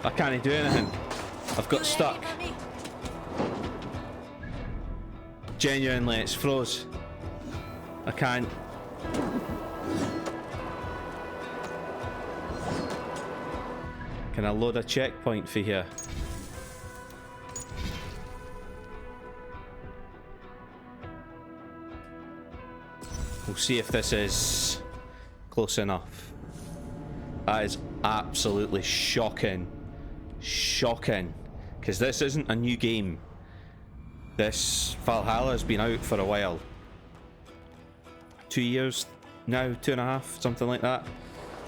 I can't do anything. I've got stuck. Genuinely, it's froze. I can't. Can I load a checkpoint for here? We'll see if this is close enough. That is absolutely shocking. Shocking. Because this isn't a new game. This Valhalla has been out for a while. 2 years now, 2.5, something like that.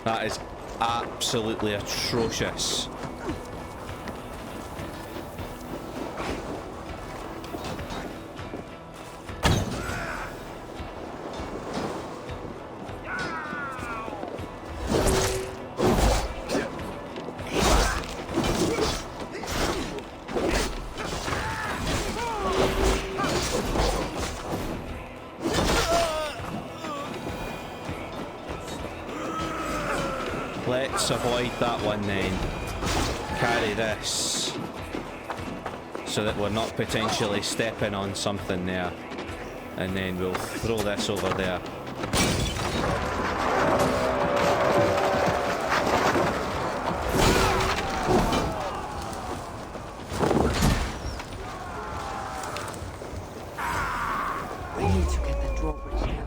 That is absolutely atrocious. Let's avoid that one then. Carry this so that we're not potentially stepping on something there. And then we'll throw this over there. We need to get that drawbridge down.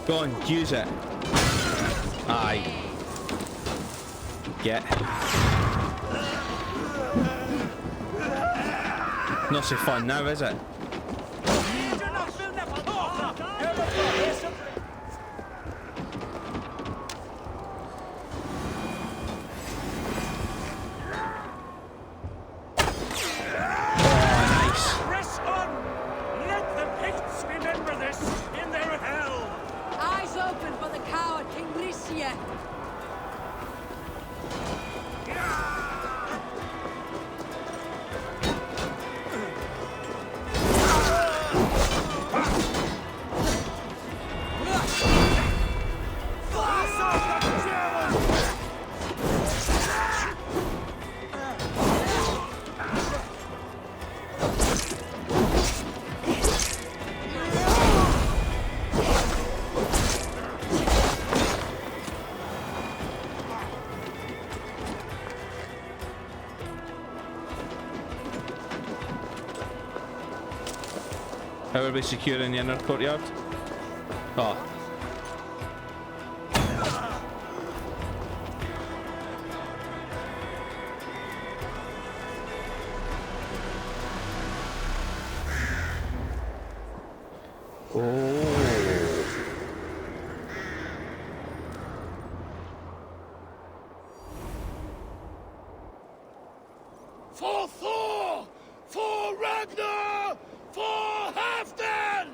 Go on, use it. Aye. Get. Not so fun now, is it? How are we securing the inner courtyard? Oh. For Thor! For Ragnar! For Halfdan!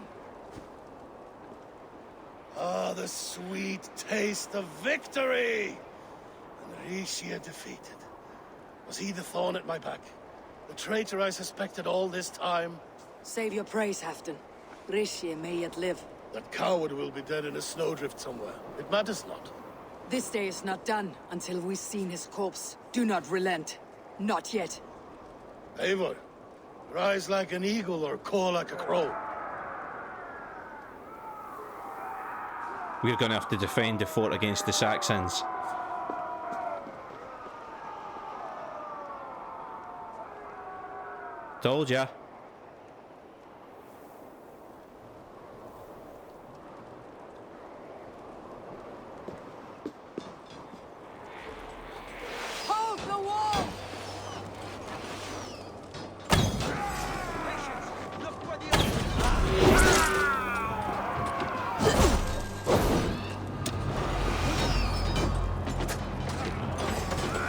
Ah, the sweet taste of victory! And Rishia defeated. Was he the thorn at my back? The traitor I suspected all this time? Save your praise, Halfdan. Rishia may yet live. That coward will be dead in a snowdrift somewhere. It matters not. This day is not done until we've seen his corpse. Do not relent. Not yet. Eivor, rise like an eagle or caw like a crow. We're going to have to defend the fort against the Saxons. Told ya. Hold the wall!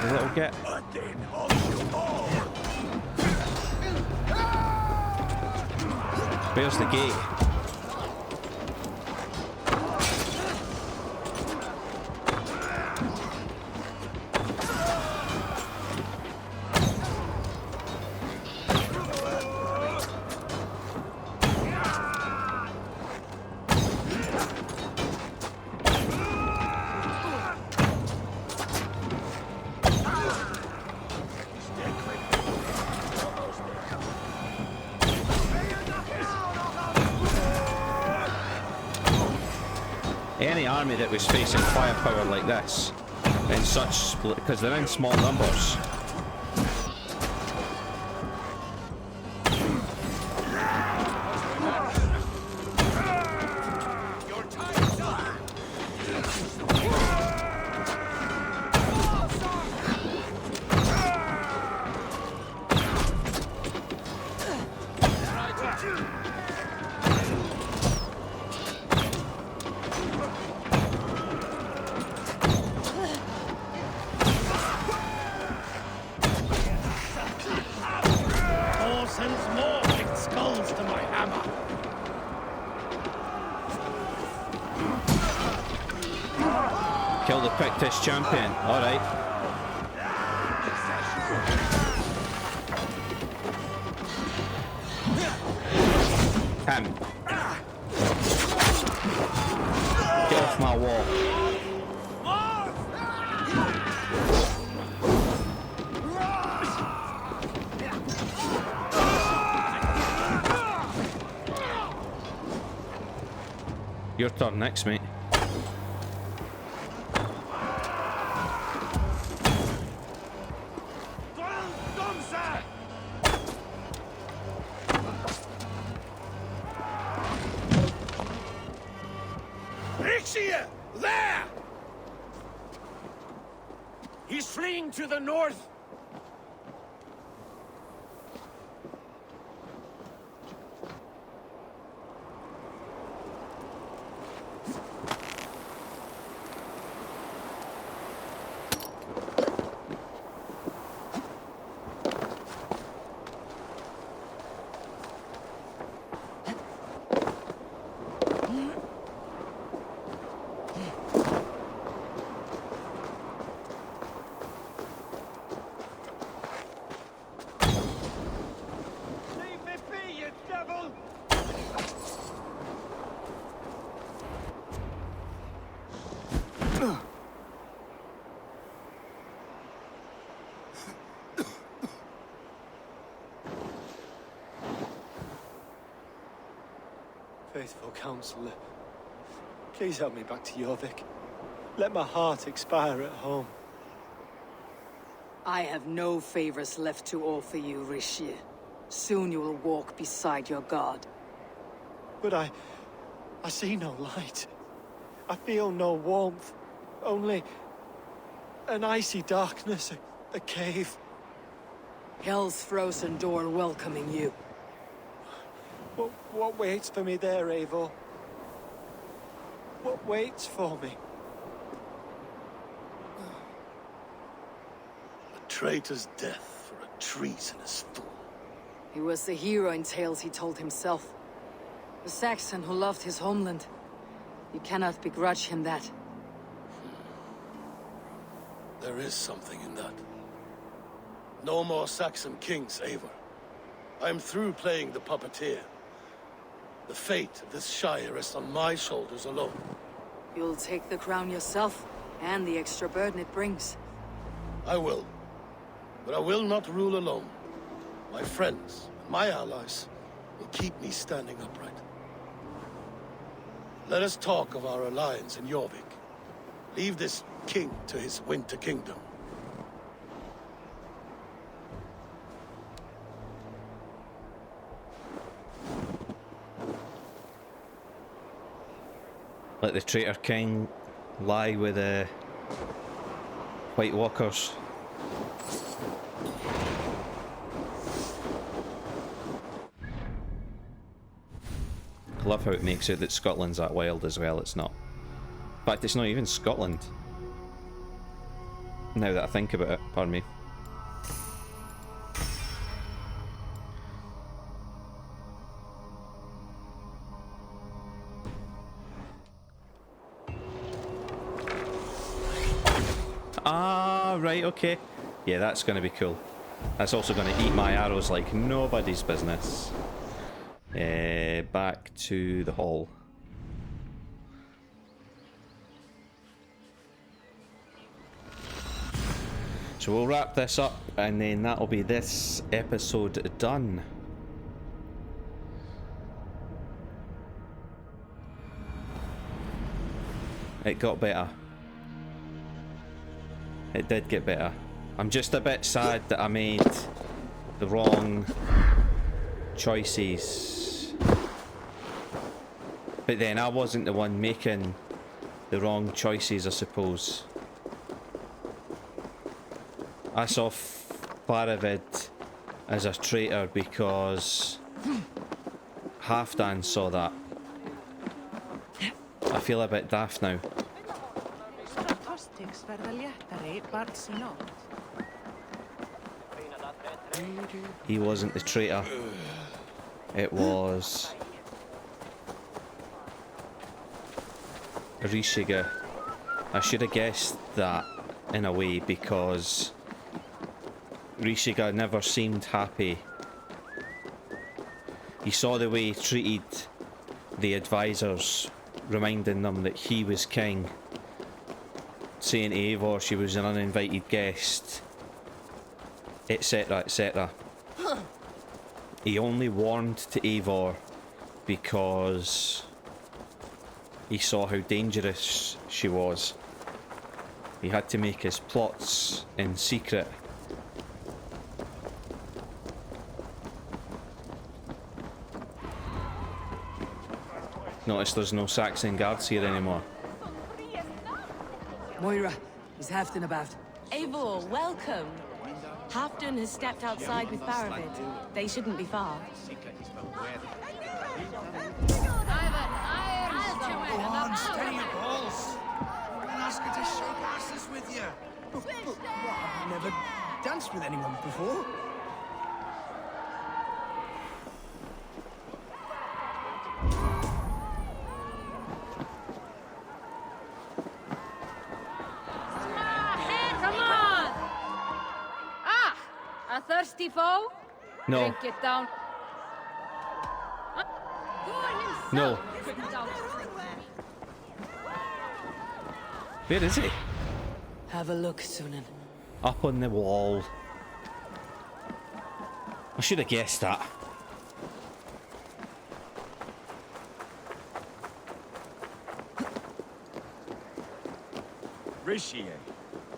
A little get. Where's the gate? Any army that was facing firepower like this, in such because they're in small numbers. Kill the Pictish champion. All right. Him. Get off my wall. Your turn next, mate. He's fleeing to the north! Faithful counselor, please help me back to Jorvik. Let my heart expire at home. I have no favors left to offer you, Rishi. Soon you will walk beside your god. But I see no light. I feel no warmth. Only an icy darkness, a cave. Hell's frozen door welcoming you. What waits for me there, Eivor? What waits for me? A traitor's death for a treasonous fool. He was the hero in tales he told himself. A Saxon who loved his homeland. You cannot begrudge him that. There is something in that. No more Saxon kings, Eivor. I am through playing the puppeteer. The fate of this shire rests on my shoulders alone. You'll take the crown yourself, and the extra burden it brings. I will. But I will not rule alone. My friends, and my allies, will keep me standing upright. Let us talk of our alliance in Jorvik. Leave this king to his winter kingdom. Let the traitor king lie with the White Walkers. I love how it makes it that Scotland's that wild as well. It's not. In fact, it's not even Scotland. Now that I think about it, pardon me. Ah, right, okay. Yeah, that's going to be cool. That's also going to eat my arrows like nobody's business. Back to the hall. So we'll wrap this up and then that'll be this episode done. It got better. It did get better. I'm just a bit sad that I made the wrong choices. But then I wasn't the one making the wrong choices, I suppose. I saw Faravid as a traitor because Halfdan saw that. I feel a bit daft now. He wasn't the traitor. It was Rishiga. I should have guessed that in a way because Rishiga never seemed happy. He saw the way he treated the advisors, reminding them that he was king, saying to Eivor she was an uninvited guest, etc, etc. He only warmed to Eivor because he saw how dangerous she was. He had to make his plots in secret. Notice there's no Saxon guards here anymore. Moira, is Halfdan about? Eivor, welcome. Halfdan has stepped outside with Baravid. They shouldn't be far. Go on, steady your balls. And ask her to shake asses with you. I've never danced with anyone before. Come on! Ah! A thirsty foe? No. Drink it down. No. Where is he? Have a look, Sunan. Up on the wall. I should have guessed that. Rishi,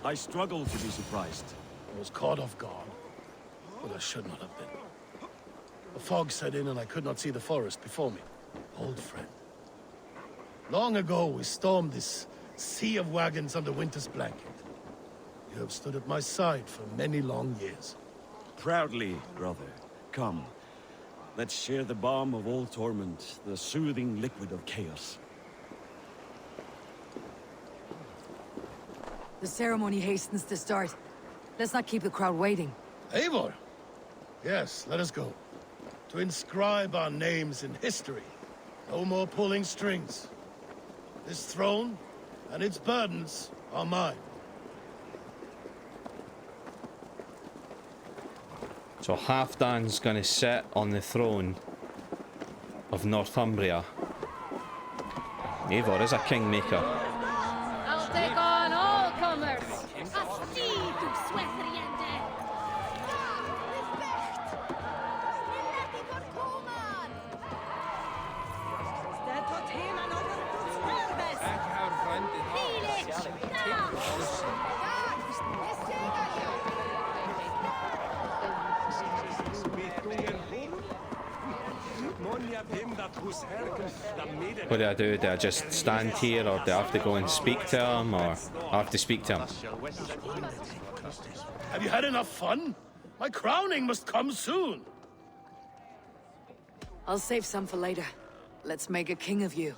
I struggle to be surprised. I was caught off guard, but I should not have been. The fog set in and I could not see the forest before me. Old friend. Long ago we stormed this sea of wagons under winter's blanket. You have stood at my side for many long years. Proudly, brother. Come. Let's share the balm of old torment, the soothing liquid of chaos. The ceremony hastens to start. Let's not keep the crowd waiting. Eivor! Yes, let us go. To inscribe our names in history. No more pulling strings. This throne and its burdens are mine. So Halfdan's gonna sit on the throne of Northumbria. Eivor is a kingmaker. I'll take on all comers. What do I do? Do I just stand here, or do I have to go and speak to him, or I have to speak to him? Have you had enough fun? My crowning must come soon. I'll save some for later. Let's make a king of you.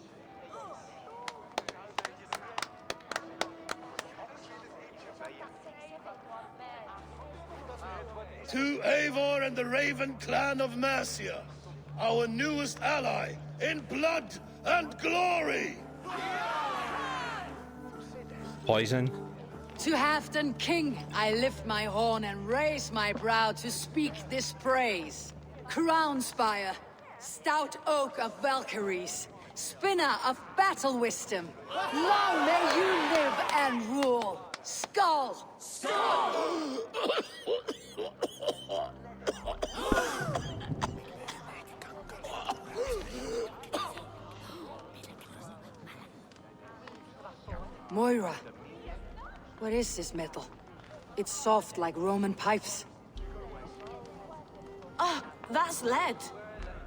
To Eivor and the Raven clan of Mercia, our newest ally in blood and glory! Poison. To Halfdan King, I lift my horn and raise my brow to speak this praise. Crown spire, stout oak of Valkyries, spinner of battle wisdom. Long may you live and rule. Skull! Skull! Moira, what is this metal? It's soft like Roman pipes. Ah, that's lead.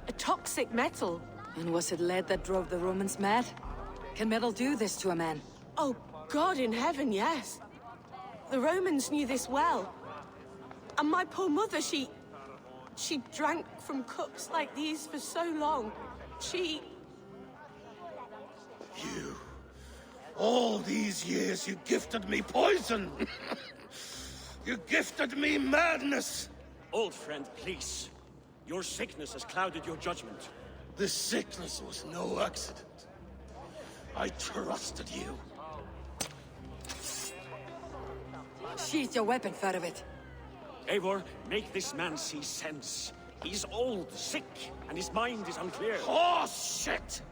A toxic metal. And was it lead that drove the Romans mad? Can metal do this to a man? Oh, God in heaven, yes. The Romans knew this well. And my poor mother, she drank from cups like these for so long. She... You... All these years you gifted me poison! You gifted me madness! Old friend, please. Your sickness has clouded your judgment. This sickness was no accident. I trusted you. Sheath your weapon, Farovit. Eivor, make this man see sense. He's old, sick, and his mind is unclear. Oh, shit!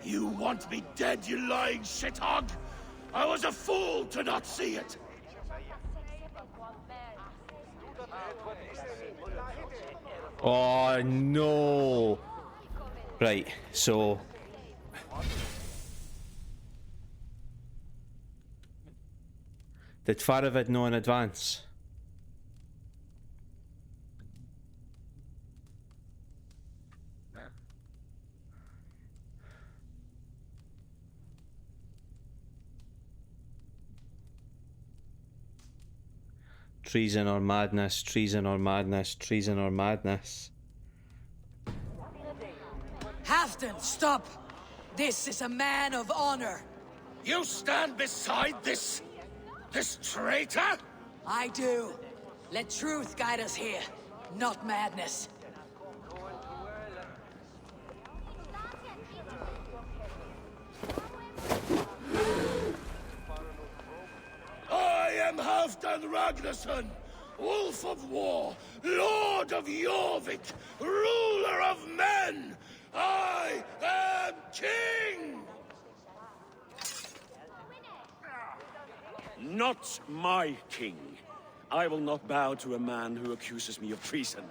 You want me dead, you lying shithog? I was a fool to not see it! Oh no! Right, so... Did Faravid know in advance? Treason or madness, treason or madness, treason or madness. Halfdan, stop! This is a man of honor. You stand beside this traitor? I do. Let truth guide us here, not madness. I am Halfdan Ragnarsson, Wolf of War, Lord of Jorvik, ruler of men! I am king! Not my king. I will not bow to a man who accuses me of treason.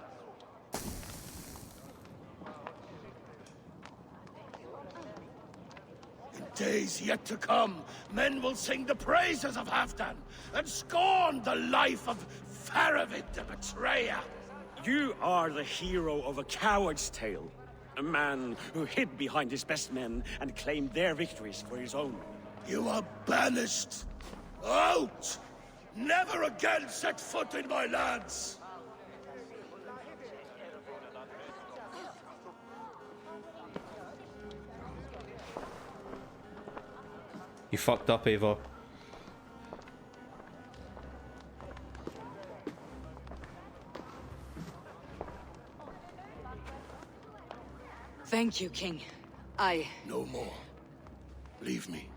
In days yet to come, men will sing the praises of Halfdan and scorn the life of Faravid the betrayer. You are the hero of a coward's tale. A man who hid behind his best men and claimed their victories for his own. You are banished. Out! Never again set foot in my lands! You fucked up, Eivor. Thank you, King. No more. Leave me.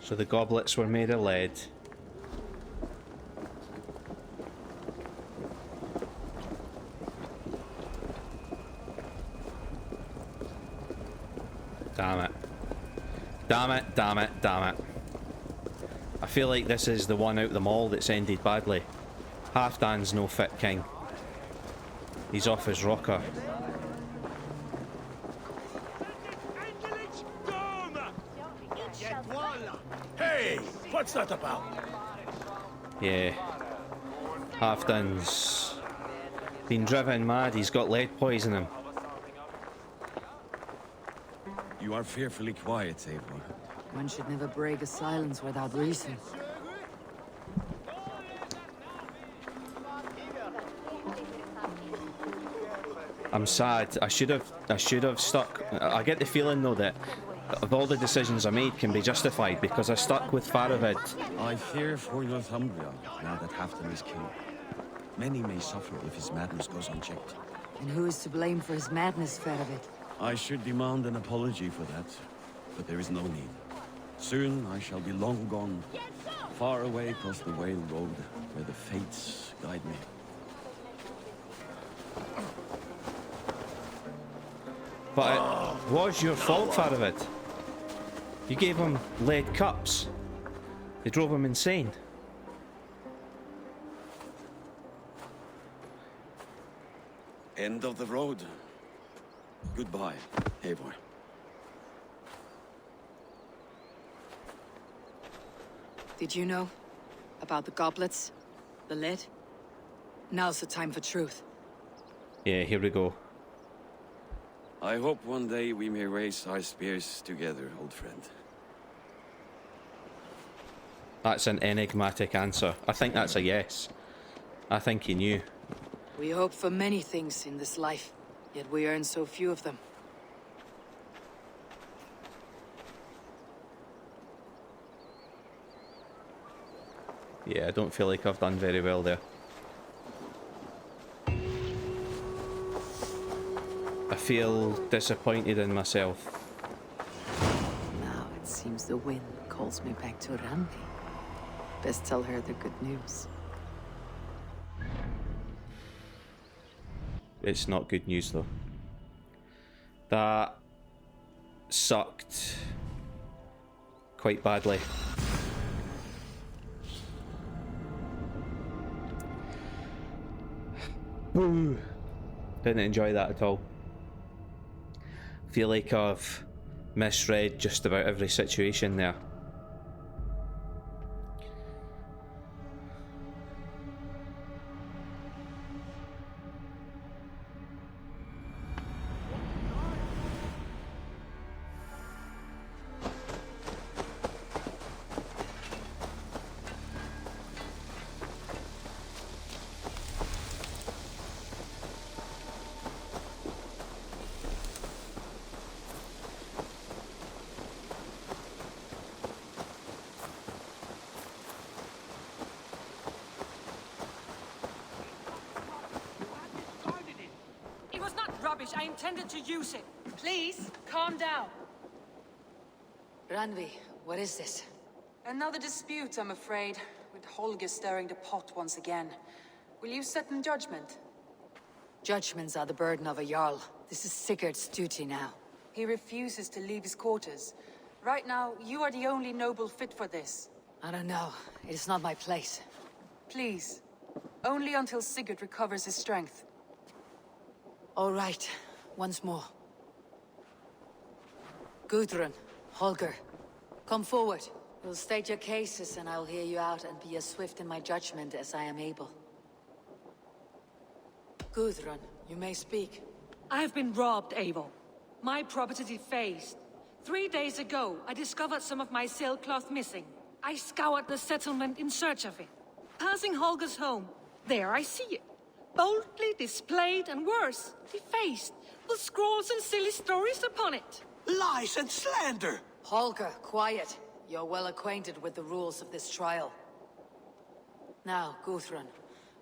So the goblets were made of lead. Damn it. Damn it, damn it, damn it. I feel like this is the one out of them all that's ended badly. Halfdan's no fit king. He's off his rocker. Hey, what's that about? Yeah. Halfdan's been driven mad. He's got lead poison him. You are fearfully quiet, Eivor. One should never break a silence without reason. I'm sad. I should have stuck. I get the feeling though that of all the decisions I made can be justified because I stuck with Faravid. I fear for Northumbria now that Halfdan is king. Many may suffer if his madness goes unchecked. And who is to blame for his madness, Faravid? I should demand an apology for that, but there is no need. Soon I shall be long gone, far away across the Whale Road, where the fates guide me. But it was your fault, Faravid. You gave him lead cups. They drove him insane. End of the road. Goodbye, Eivor. Did you know about the goblets? The lead? Now's the time for truth. Yeah, here we go. I hope one day we may raise our spears together, old friend. That's an enigmatic answer. I think that's a yes. I think he knew. We hope for many things in this life, yet we earn so few of them. Yeah, I don't feel like I've done very well there. I feel disappointed in myself. Now it seems the wind calls me back to Randi. Best tell her the good news. It's not good news though. That sucked quite badly. Didn't enjoy that at all. Feel like I've misread just about every situation there. garbage. I intended to use it. Please, calm down. Randvi, what is this? Another dispute, I'm afraid, with Holger stirring the pot once again. Will you set in judgment? Judgments are the burden of a Jarl. This is Sigurd's duty now. He refuses to leave his quarters. Right now, you are the only noble fit for this. I don't know. It is not my place. Please. Only until Sigurd recovers his strength. All right. Once more. Gudrun, Holger, come forward. You'll state your cases and I'll hear you out and be as swift in my judgment as I am able. Gudrun, you may speak. I have been robbed, Eivor. My property defaced. 3 days ago, I discovered some of my sailcloth missing. I scoured the settlement in search of it. Passing Holger's home, there I see it. Boldly displayed and worse, defaced, with scrolls and silly stories upon it. Lies and slander! Holger, quiet. You're well acquainted with the rules of this trial. Now, Gudrun,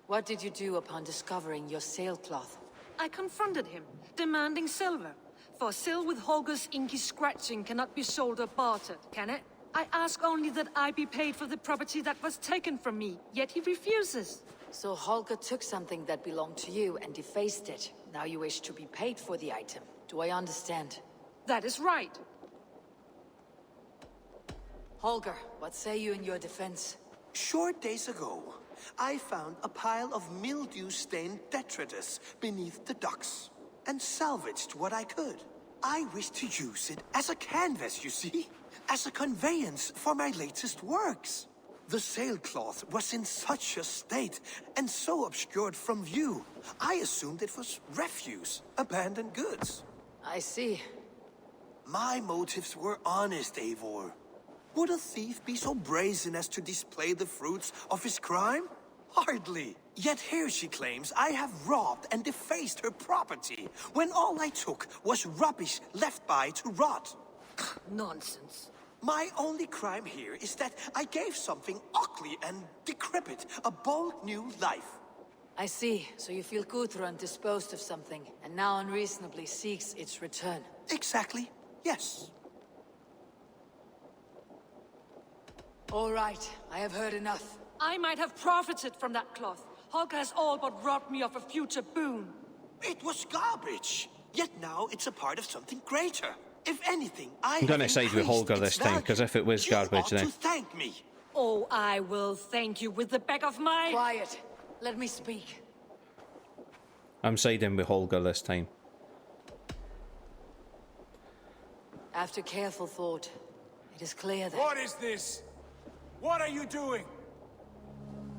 what did you do upon discovering your sailcloth? I confronted him, demanding silver. For silver with Holger's inky scratching cannot be sold or bartered, can it? I ask only that I be paid for the property that was taken from me, yet he refuses. So Holger took something that belonged to you and defaced it. Now you wish to be paid for the item. Do I understand? That is right. Holger, what say you in your defense? Short days ago, I found a pile of mildew-stained detritus beneath the docks, and salvaged what I could. I wish to use it as a canvas, you see? As a conveyance for my latest works. The sailcloth was in such a state, and so obscured from view, I assumed it was refuse, abandoned goods. I see. My motives were honest, Eivor. Would a thief be so brazen as to display the fruits of his crime? Hardly. Yet here she claims I have robbed and defaced her property, when all I took was rubbish left by to rot. Nonsense. My only crime here is that I gave something ugly and decrepit a bold new life. I see. So you feel Gudrun disposed of something, and now unreasonably seeks its return. Exactly. Yes. All right. I have heard enough. I might have profited from that cloth. Holger has all but robbed me of a future boon. It was garbage. Yet now it's a part of something greater. If anything, I'm going to side with Holger this time, because if it was garbage, then... to thank me. Oh, I will thank you with the back of my... Quiet. Let me speak. I'm siding with Holger this time. After careful thought, it is clear that... What is this? What are you doing?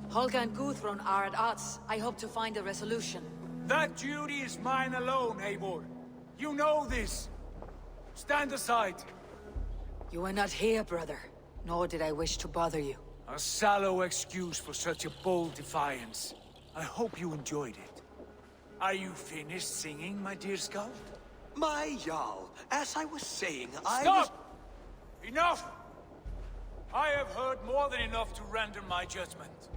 Holger and Gudrun are at odds. I hope to find a resolution. That duty is mine alone, Eivor. You know this. Stand aside. You were not here, brother. Nor did I wish to bother you. A sallow excuse for such a bold defiance. I hope you enjoyed it. Are you finished singing, my dear Skald? My Jarl, as I was saying, Stop! Enough! I have heard more than enough to render my judgment.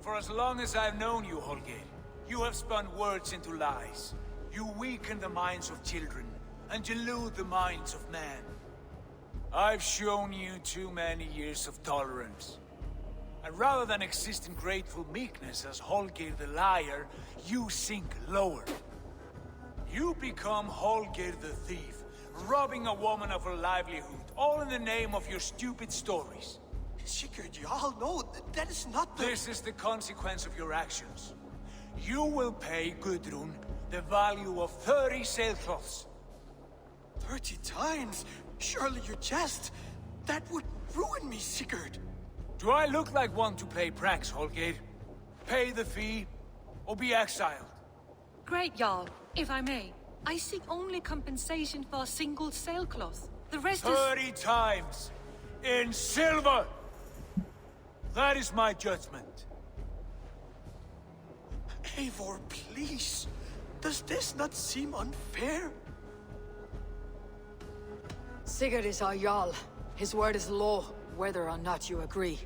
For as long as I've known you, Holger, you have spun words into lies. You weaken the minds of children, and delude the minds of men. I've shown you too many years of tolerance. And rather than exist in grateful meekness as Holger the liar, you sink lower. You become Holger the thief, robbing a woman of her livelihood, all in the name of your stupid stories. Sigurd, Jarl, no, that is not the... This is the consequence of your actions. You will pay Gudrun the value of 30 sailcloths. 30 times? Surely you jest. That would ruin me, Sigurd. Do I look like one to play pranks, Holger? Pay the fee, or be exiled. Great, Jarl, if I may. I seek only compensation for a single sailcloth. The rest 30 times! In silver! That is my judgment. Eivor, please. Does this not seem unfair? Sigurd is our Jarl. His word is law, whether or not you agree.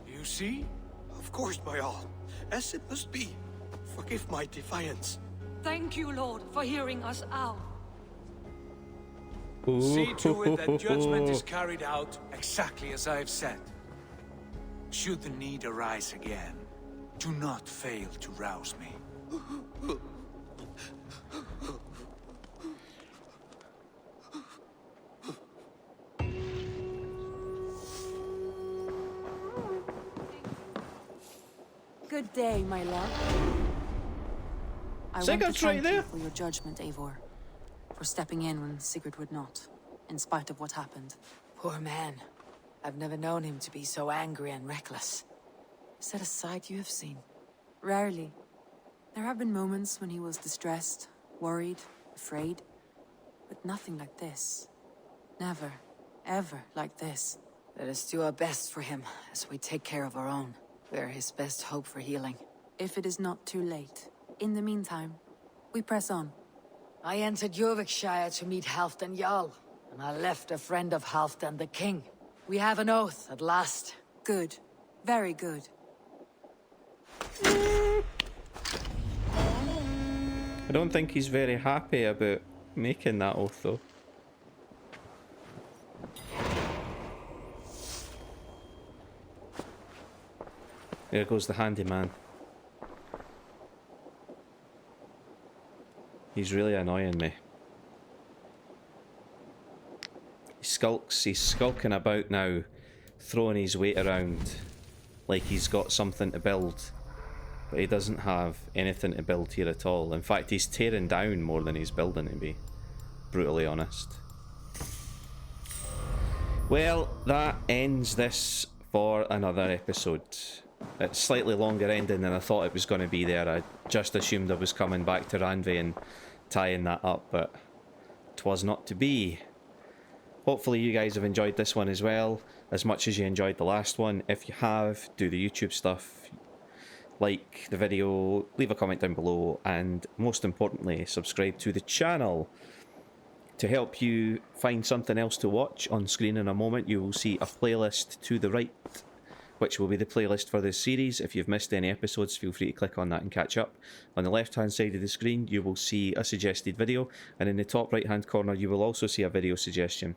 You see? Of course, my Jarl. As it must be. Forgive my defiance. Thank you, Lord, for hearing us out. See to it that judgment is carried out exactly as I have said. Should the need arise again, do not fail to rouse me. Good day, my love. I want to Sigurd's right thank there. you for your judgment, Eivor. For stepping in when Sigurd would not, in spite of what happened. Poor man. I've never known him to be so angry and reckless. Is that a side you have seen? Rarely. There have been moments when he was distressed, worried, afraid. But nothing like this. Never, ever like this. Let us do our best for him as we take care of our own. We are his best hope for healing. If it is not too late. In the meantime, we press on. I entered Jorvikshire to meet Halfdan Jarl, and I left a friend of Halfdan the king. We have an oath at last. Good. Very good. I don't think he's very happy about making that oath, though. There goes the handyman. He's really annoying me. He's skulking about now, throwing his weight around like he's got something to build. But he doesn't have anything to build here at all. In fact, he's tearing down more than he's building, to be brutally honest. Well, that ends this for another episode. It's slightly longer ending than I thought it was going to be there. I just assumed I was coming back to Ranvi and tying that up, but it was not to be. Hopefully you guys have enjoyed this one as well, as much as you enjoyed the last one. If you have, do the YouTube stuff. Like the video, leave a comment down below, and most importantly, subscribe to the channel. To help you find something else to watch on screen in a moment, you will see a playlist to the right, which will be the playlist for this series. If you've missed any episodes, feel free to click on that and catch up. On the left hand side of the screen, you will see a suggested video, and in the top right hand corner, you will also see a video suggestion.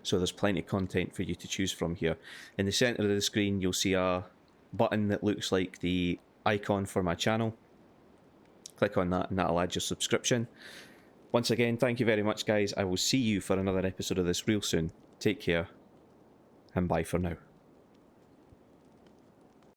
So there's plenty of content for you to choose from here. In the centre of the screen, you'll see a button that looks like the icon for my channel. Click on that and that'll add your subscription. Once again, thank you very much, guys. I will see you for another episode of this real soon. Take care, and bye for now.